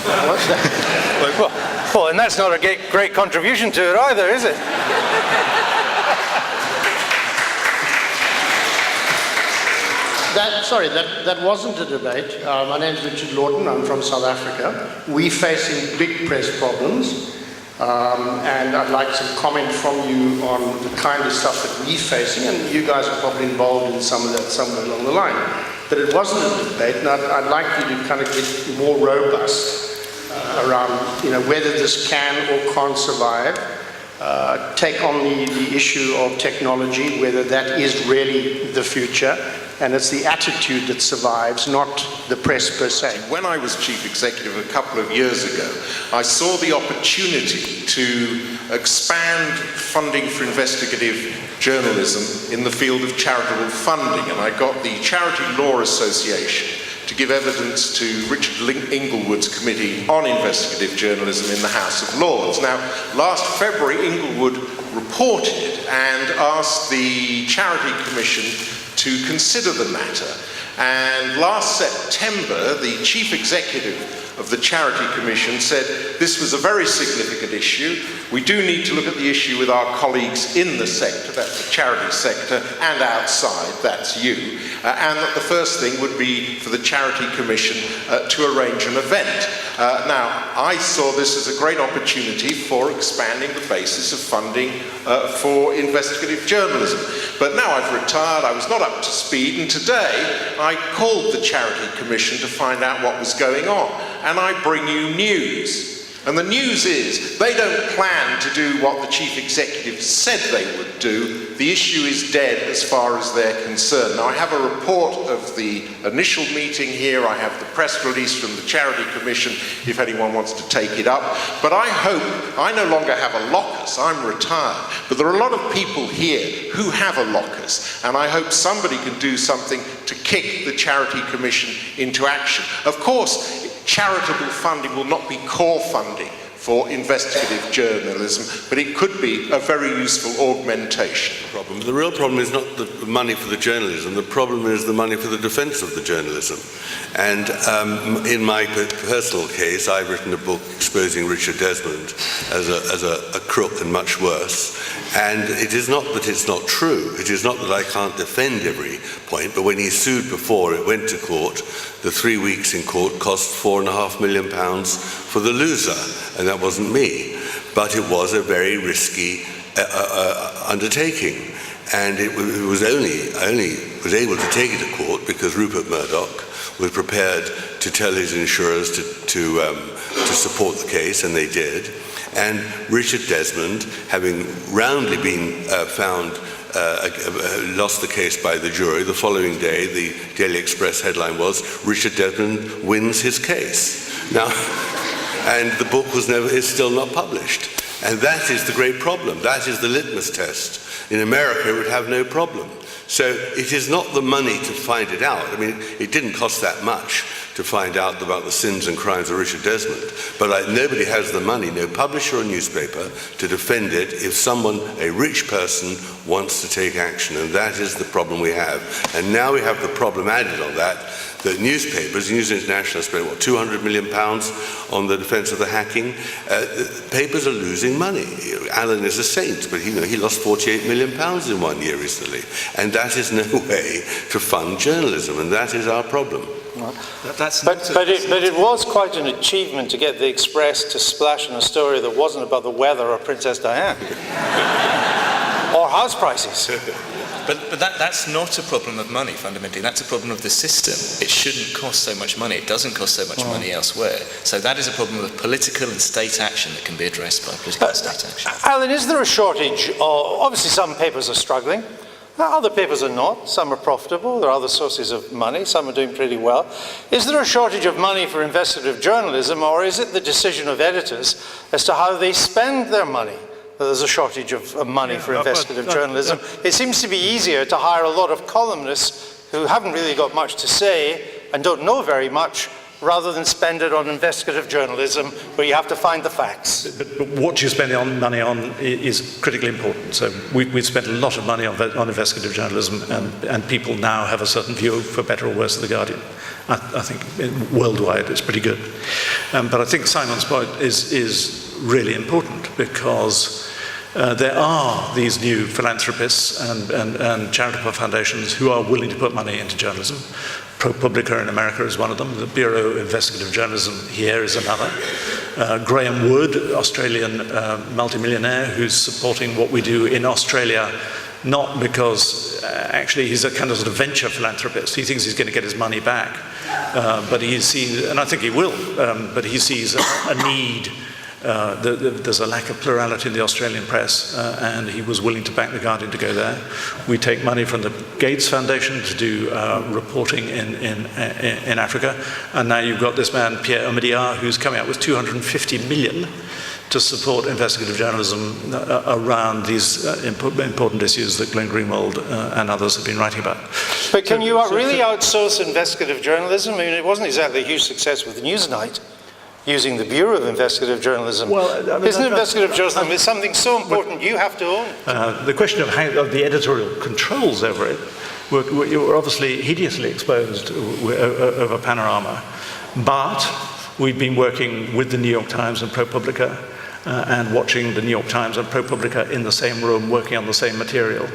Speaker 9: What's that?
Speaker 2: Well, and that's not a great contribution to it either, is it?
Speaker 9: That wasn't a debate. My name's Richard Lawton. I'm from South Africa. We're facing big press problems, and I'd like some comment from you on the kind of stuff that we're facing, and you guys are probably involved in some of that somewhere along the line. But it wasn't a debate, and I'd like you to kind of get more robust around, whether this can or can't survive. Take on the issue of technology, whether that is really the future, and it's the attitude that survives, not the press per se.
Speaker 10: When I was chief executive a couple of years ago, I saw the opportunity to expand funding for investigative journalism in the field of charitable funding, and I got the Charity Law Association to give evidence to Richard Inglewood's Committee on Investigative Journalism in the House of Lords. Now, last February, Inglewood reported and asked the Charity Commission to consider the matter. And last September, the Chief Executive of the Charity Commission said this was a very significant issue. We do need to look at the issue with our colleagues in the sector, that's the charity sector, and outside, that's you, and that the first thing would be for the Charity Commission to arrange an event. Now, I saw this as a great opportunity for expanding the basis of funding for investigative journalism. But now I've retired, I was not up to speed, and today I called the Charity Commission to find out what was going on. And I bring you news. And the news is they don't plan to do what the chief executive said they would do. The issue is dead as far as they're concerned. Now, I have a report of the initial meeting here. I have the press release from the Charity Commission if anyone wants to take it up. But I hope, I no longer have a locus, I'm retired. But there are a lot of people here who have a locus. And I hope somebody can do something to kick the Charity Commission into action. Of course, charitable funding will not be core funding for investigative journalism, but it could be a very useful augmentation.
Speaker 3: The real problem is not the money for the journalism, the problem is the money for the defence of the journalism. And in my personal case, I've written a book exposing Richard Desmond as a crook and much worse. And it is not that it's not true, it is not that I can't defend every point, but when he sued before it went to court, the 3 weeks in court cost £4.5 million for the loser, and that wasn't me. But it was a very risky undertaking, and it was only was able to take it to court because Rupert Murdoch was prepared to tell his insurers to support the case, and they did. And Richard Desmond, having roundly been found lost the case by the jury, the following day the Daily Express headline was, Richard Desmond wins his case. Now, and the book is still not published. And that is the great problem. That is the litmus test. In America, it would have no problem. So it is not the money to find it out. I mean, it didn't cost that much to find out about the sins and crimes of Richard Desmond. But nobody has the money, no publisher or newspaper, to defend it if someone, a rich person, wants to take action. And that is the problem we have. And now we have the problem added on that newspapers, News International spent, £200 million on the defence of the hacking. Papers are losing money. Alan is a saint, but he lost £48 million in 1 year recently. And that is no way to fund journalism, and that is our problem.
Speaker 2: But it was quite an achievement to get the Express to splash on a story that wasn't about the weather or Princess Diana. Or house prices.
Speaker 6: But that's not a problem of money, fundamentally. That's a problem of the system. It shouldn't cost so much money. It doesn't cost so much money elsewhere. So that is a problem of political and state action that can be addressed by political and state action.
Speaker 2: Alan, is there a shortage of, obviously some papers are struggling, other papers are not, some are profitable, there are other sources of money, some are doing pretty well. Is there a shortage of money for investigative journalism, or is it the decision of editors as to how they spend their money? There's a shortage of money for investigative journalism. It seems to be easier to hire a lot of columnists who haven't really got much to say and don't know very much, rather than spend it on investigative journalism where you have to find the facts.
Speaker 4: But what you spend money on is critically important. So we've spent a lot of money on investigative journalism, and people now have a certain view, for better or worse, of The Guardian. I think worldwide it's pretty good. But I think Simon's point is really important, because there are these new philanthropists and charitable foundations who are willing to put money into journalism. ProPublica in America is one of them. The Bureau of Investigative Journalism here is another. Graham Wood, Australian multimillionaire, who's supporting what we do in Australia, not because actually he's a kind of sort of venture philanthropist. He thinks he's going to get his money back, but he sees, and I think he will, but he sees a need. There's a lack of plurality in the Australian press, and he was willing to back The Guardian to go there. We take money from the Gates Foundation to do reporting in Africa, and now you've got this man, Pierre Omidyar, who's coming out with 250 million to support investigative journalism around these important issues that Glenn Greenwald and others have been writing about.
Speaker 2: But can you really outsource investigative journalism? I mean, it wasn't exactly a huge success with Newsnight, using the Bureau of Investigative Journalism. Well, I mean, isn't investigative journalism is something so important you have to own? The question of how of the editorial controls over it, we're obviously hideously exposed over Panorama, but we've been working with the New York Times and ProPublica and watching the New York Times and ProPublica in the same room working on the same material.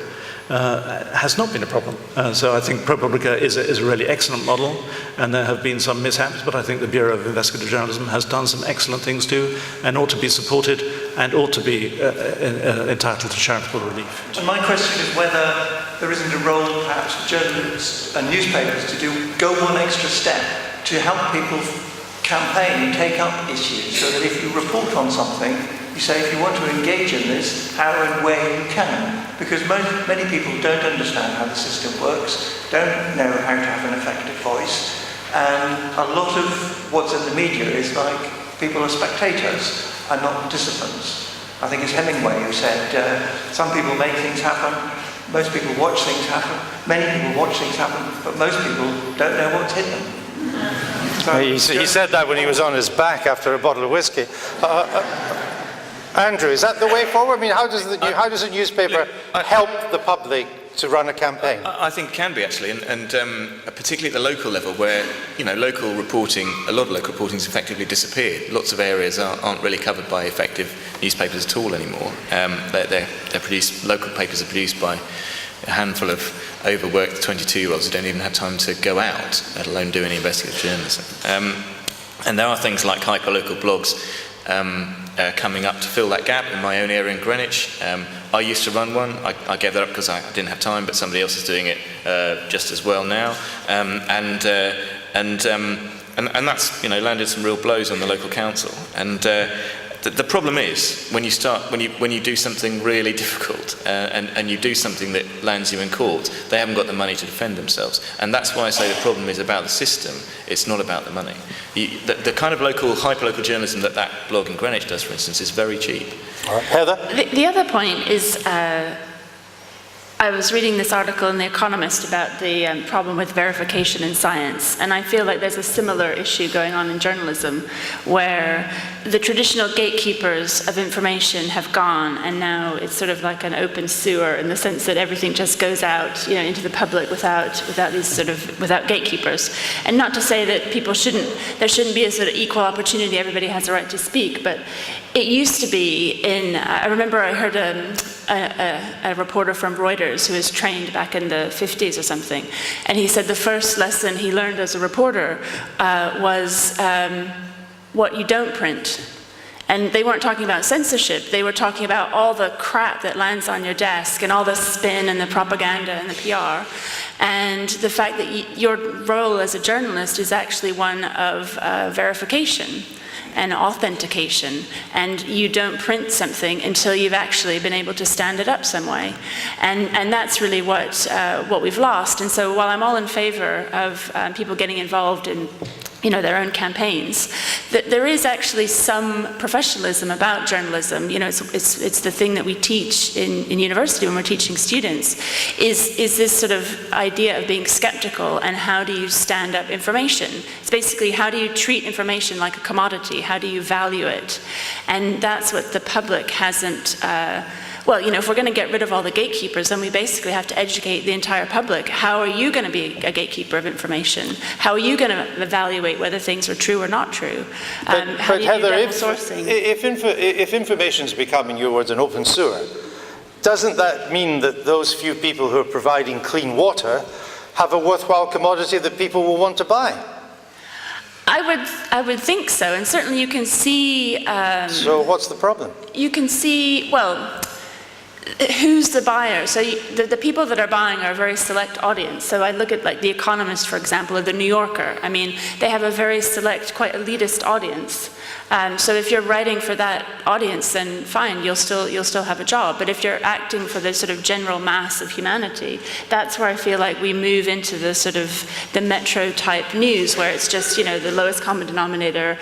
Speaker 2: Has not been a problem. So I think ProPublica is a really excellent model, and there have been some mishaps, but I think the Bureau of Investigative Journalism has done some excellent things too, and ought to be supported, and ought to be entitled to charitable relief.
Speaker 11: And my question is whether there isn't a role perhaps for journalists and newspapers to go one extra step to help people campaign and take up issues, so that if you report on something, you say if you want to engage in this, how and where you can. Because many people don't understand how the system works, don't know how to have an effective voice, and a lot of what's in the media is like people are spectators and not participants. I think it's Hemingway who said, some people make things happen, most people watch things happen, many people watch things happen, but most people don't know what's hit them. So,
Speaker 2: he said that when he was on his back after a bottle of whiskey. Andrew, is that the way forward? I mean, how does a newspaper help the public to run a campaign?
Speaker 6: I think it can be, actually, and particularly at the local level, where local reporting, a lot of local reporting has effectively disappeared. Lots of areas aren't really covered by effective newspapers at all anymore. They're produced. Local papers are produced by a handful of overworked 22-year-olds who don't even have time to go out, let alone do any investigative journalism. And there are things like hyperlocal blogs coming up to fill that gap in my own area in Greenwich. I used to run one. I gave that up because I didn't have time, but somebody else is doing it just as well now. And that's landed some real blows on the local council. And the problem is when you do something really difficult and you do something that lands you in court, they haven't got the money to defend themselves. And that's why I say the problem is about the system. It's not about the money. The kind of hyperlocal journalism that blog in Greenwich does, for instance, is very cheap.
Speaker 2: All right. Heather?
Speaker 5: The other point is, I was reading this article in The Economist about the problem with verification in science, and I feel like there's a similar issue going on in journalism, where the traditional gatekeepers of information have gone, and now it's sort of like an open sewer in the sense that everything just goes out, into the public without gatekeepers. And not to say that there shouldn't be a sort of equal opportunity, everybody has a right to speak, but it used to be I remember I heard a reporter from Reuters who was trained back in the 50s or something, and he said the first lesson he learned as a reporter was what you don't print And they weren't talking about censorship, they were talking about all the crap that lands on your desk and all the spin and the propaganda and the PR. And the fact that your role as a journalist is actually one of verification and authentication, and you don't print something until you've actually been able to stand it up some way. And that's really what we've lost. And so while I'm all in favor of people getting involved in their own campaigns, that there is actually some professionalism about journalism. It's the thing that we teach in university when we're teaching students, is this sort of idea of being skeptical and how do you stand up information. It's basically how do you treat information like a commodity, how do you value it? And that's what the public hasn't if we're going to get rid of all the gatekeepers, then we basically have to educate the entire public. How are you going to be a gatekeeper of information? How are you going to evaluate whether things are true or not true? How do you
Speaker 2: Heather,
Speaker 5: do double sourcing?
Speaker 2: if information is becoming, in your words, an open sewer, doesn't that mean that those few people who are providing clean water have a worthwhile commodity that people will want to buy?
Speaker 5: I would think so, and certainly you can see...
Speaker 2: so what's the problem?
Speaker 5: You can see, who's the buyer? So the people that are buying are a very select audience. So I look at like The Economist, for example, or The New Yorker. I mean, they have a very select, quite elitist audience. So if you're writing for that audience, then fine, you'll still have a job. But if you're acting for the sort of general mass of humanity, that's where I feel like we move into the sort of the metro type news, where it's just the lowest common denominator,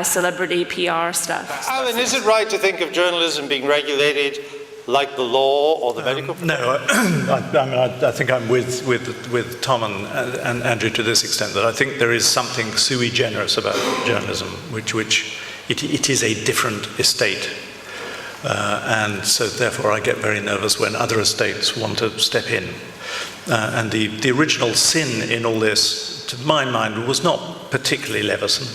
Speaker 5: celebrity PR stuff.
Speaker 2: Alan, is it right to think of journalism being regulated like the law or the medical profession?
Speaker 4: No, I think I'm with Tom and Andrew to this extent, that I think there is something sui generis about journalism, which it is a different estate. And so therefore I get very nervous when other estates want to step in. And the original sin in all this, to my mind, was not particularly Leveson.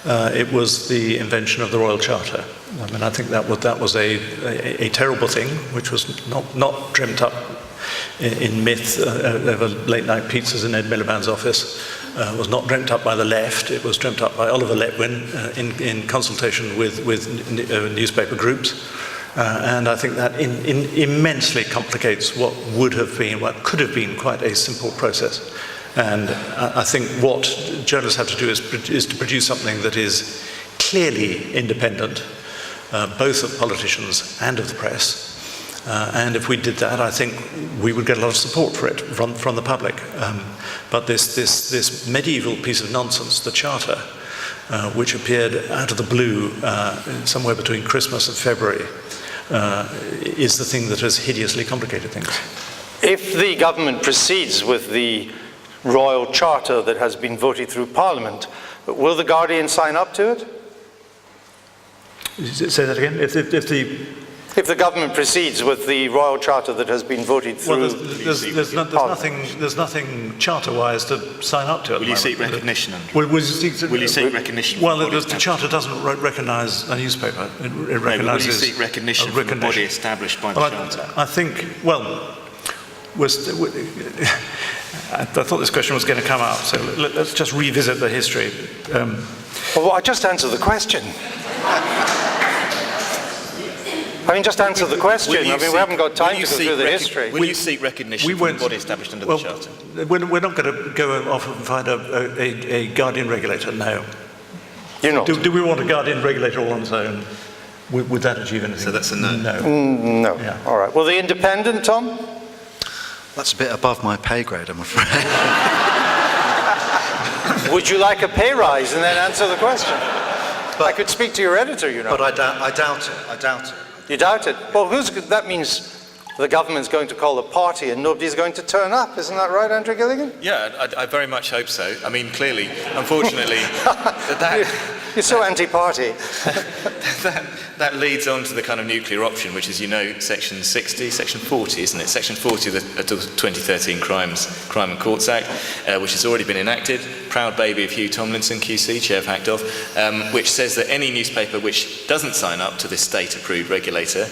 Speaker 4: It was the invention of the Royal Charter. I mean, I think that was a terrible thing, which was not dreamt up in myth over late-night pizzas in Ed Miliband's office. Was not dreamt up by the left. It was dreamt up by Oliver Letwin in consultation with newspaper groups. And I think that immensely complicates what could have been quite a simple process. And I think what journalists have to do is to produce something that is clearly independent, both of politicians and of the press. And if we did that, I think we would get a lot of support for it from the public. But this medieval piece of nonsense, the Charter, which appeared out of the blue somewhere between Christmas and February, is the thing that has hideously complicated things.
Speaker 2: If the government proceeds with the Royal Charter that has been voted through Parliament, will the Guardian sign up to it?
Speaker 4: Say that again?
Speaker 2: If the government proceeds with the Royal Charter that has been voted through
Speaker 4: there's nothing charter-wise to sign up to.
Speaker 8: Will you seek recognition?
Speaker 4: Will you
Speaker 8: seek recognition?
Speaker 4: Well, the Charter doesn't recognise a newspaper. It recognises.
Speaker 8: Will you seek recognition from a body established by the Charter?
Speaker 4: I think. Well, I thought this question was going to come up, so let's just revisit the history.
Speaker 2: Well, I just answered the question. Just answer the question. We haven't got time to go through the history.
Speaker 8: Will you seek recognition from a body established under the Charter?
Speaker 4: We're not going to go off and find a Guardian regulator, no.
Speaker 2: You're not?
Speaker 4: Do we want a Guardian regulator all on its own? Would that achieve anything?
Speaker 8: So that's a no?
Speaker 4: No.
Speaker 2: No. Yeah. All right. Well, the Independent, Tom?
Speaker 7: That's a bit above my pay grade, I'm afraid.
Speaker 2: Would you like a pay rise and then answer the question? I could speak to your editor,
Speaker 7: But I doubt it.
Speaker 2: You doubt it? Well, that means the government's going to call a party and nobody's going to turn up. Isn't that right, Andrew Gilligan?
Speaker 6: Yeah, I very much hope so. I mean, clearly, unfortunately,
Speaker 2: You're so anti-party.
Speaker 6: that leads on to the kind of nuclear option, which is, section 40, isn't it? Section 40 of the 2013 Crime and Courts Act, which has already been enacted. Proud baby of Hugh Tomlinson, QC, Chair of HACDOF, which says that any newspaper which doesn't sign up to this state-approved regulator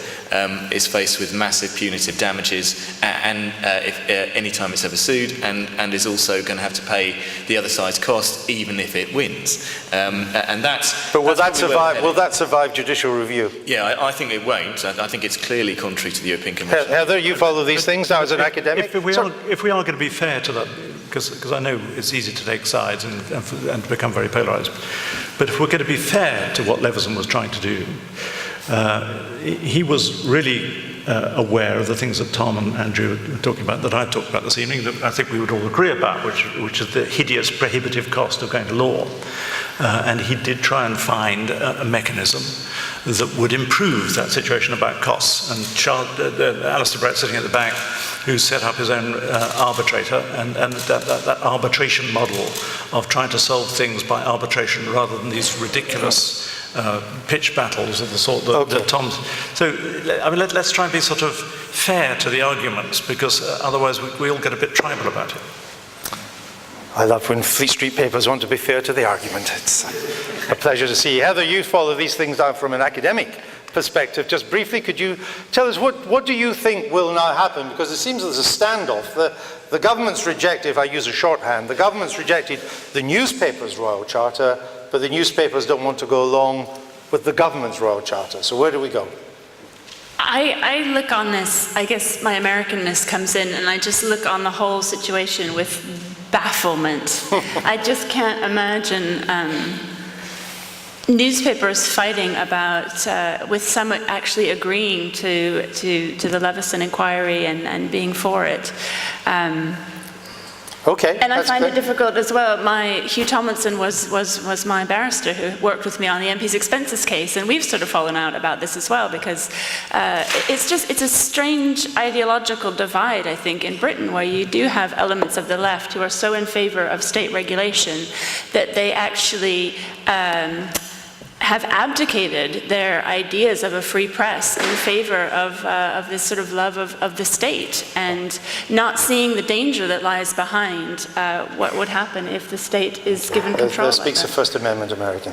Speaker 6: is faced with massive punitive punitive damages, and if any time it's ever sued, and is also going to have to pay the other side's cost, even if it wins. And that's.
Speaker 2: But will that survive? Will that survive judicial review?
Speaker 6: Yeah, I think it won't. I think it's clearly contrary to the European Commission.
Speaker 2: Heather, you follow these things now as an academic.
Speaker 4: If we are going to be fair to that, because I know it's easy to take sides and become very polarised, but if we're going to be fair to what Leveson was trying to do, he was really aware of the things that Tom and Andrew were talking about, that I've talked about this evening, that I think we would all agree about, which is the hideous prohibitive cost of going to law. And he did try and find a mechanism that would improve that situation about costs. And Alistair Brett, sitting at the back, who set up his own arbitrator, and that arbitration model of trying to solve things by arbitration rather than these ridiculous pitch battles of the sort that Tom's. So, I mean, let's try and be sort of fair to the arguments, because otherwise we all get a bit tribal about it.
Speaker 2: I love when Fleet Street papers want to be fair to the argument. It's a pleasure to see you. Heather, you follow these things down from an academic perspective. Just briefly, could you tell us what do you think will now happen? Because it seems there's a standoff. The government's rejected, if I use a shorthand, the government's rejected the newspaper's Royal Charter, but the newspapers don't want to go along with the government's Royal Charter. So where do we go?
Speaker 5: I look on this, I guess my Americanness comes in, and I just look on the whole situation with bafflement. I just can't imagine newspapers fighting about, with some actually agreeing to the Leveson inquiry and being for it.
Speaker 2: Okay.
Speaker 5: And I find it difficult as well. Hugh Tomlinson was my barrister who worked with me on the MP's expenses case, and we've sort of fallen out about this as well, because it's a strange ideological divide, I think, in Britain, where you do have elements of the left who are so in favour of state regulation that they actually have abdicated their ideas of a free press in favour of this sort of love of the state, and not seeing the danger that lies behind what would happen if the state is given control.
Speaker 2: There speaks a First Amendment American.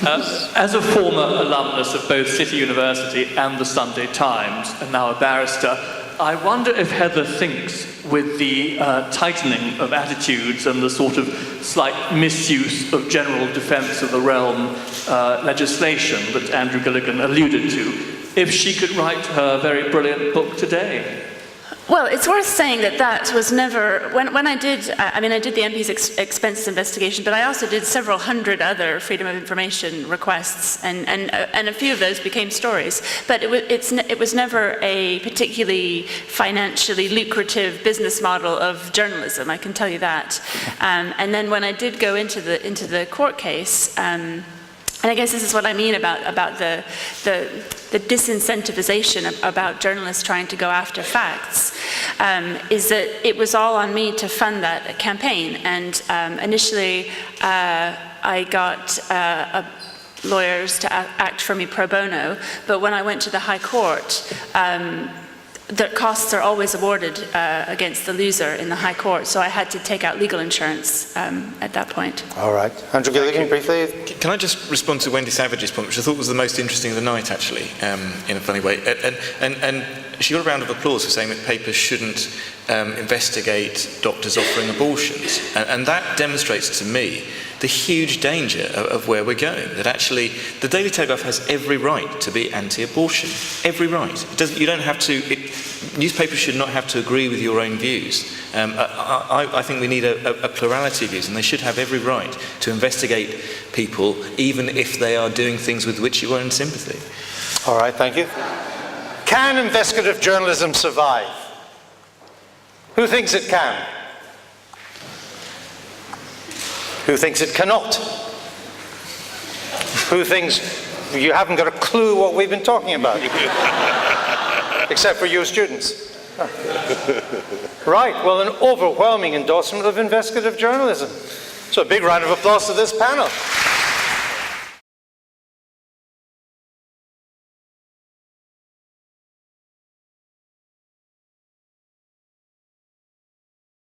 Speaker 12: As a former alumnus of both City University and the Sunday Times, and now a barrister, I wonder if Heather thinks, with the tightening of attitudes and the sort of slight misuse of general defence of the realm legislation that Andrew Gilligan alluded to, if she could write her very brilliant book today.
Speaker 5: Well, it's worth saying that was never, when I did the MP's expenses investigation, but I also did several hundred other Freedom of Information requests, and a few of those became stories. But it was never a particularly financially lucrative business model of journalism, I can tell you that. And then when I did go into the court case, and I guess this is what I mean about the disincentivization about journalists trying to go after facts, is that it was all on me to fund that campaign. And initially, I got lawyers to act for me pro bono, but when I went to the High Court, the costs are always awarded against the loser in the High Court, so I had to take out legal insurance at that point.
Speaker 2: All right. Andrew Gilligan, briefly.
Speaker 6: Can I just respond to Wendy Savage's point, which I thought was the most interesting of the night, actually, in a funny way. And she got a round of applause for saying that papers shouldn't investigate doctors offering abortions. And that demonstrates to me the huge danger of where we're going, that actually the Daily Telegraph has every right to be anti-abortion. Every right. You don't have to, newspapers should not have to agree with your own views. I think we need a plurality of views, and they should have every right to investigate people, even if they are doing things with which you are in sympathy.
Speaker 2: All right, thank you. Can investigative journalism survive? Who thinks it can? Who thinks it cannot? Who thinks you haven't got a clue what we've been talking about? Except for you students. Right, well, an overwhelming endorsement of investigative journalism. So a big round of applause to this panel.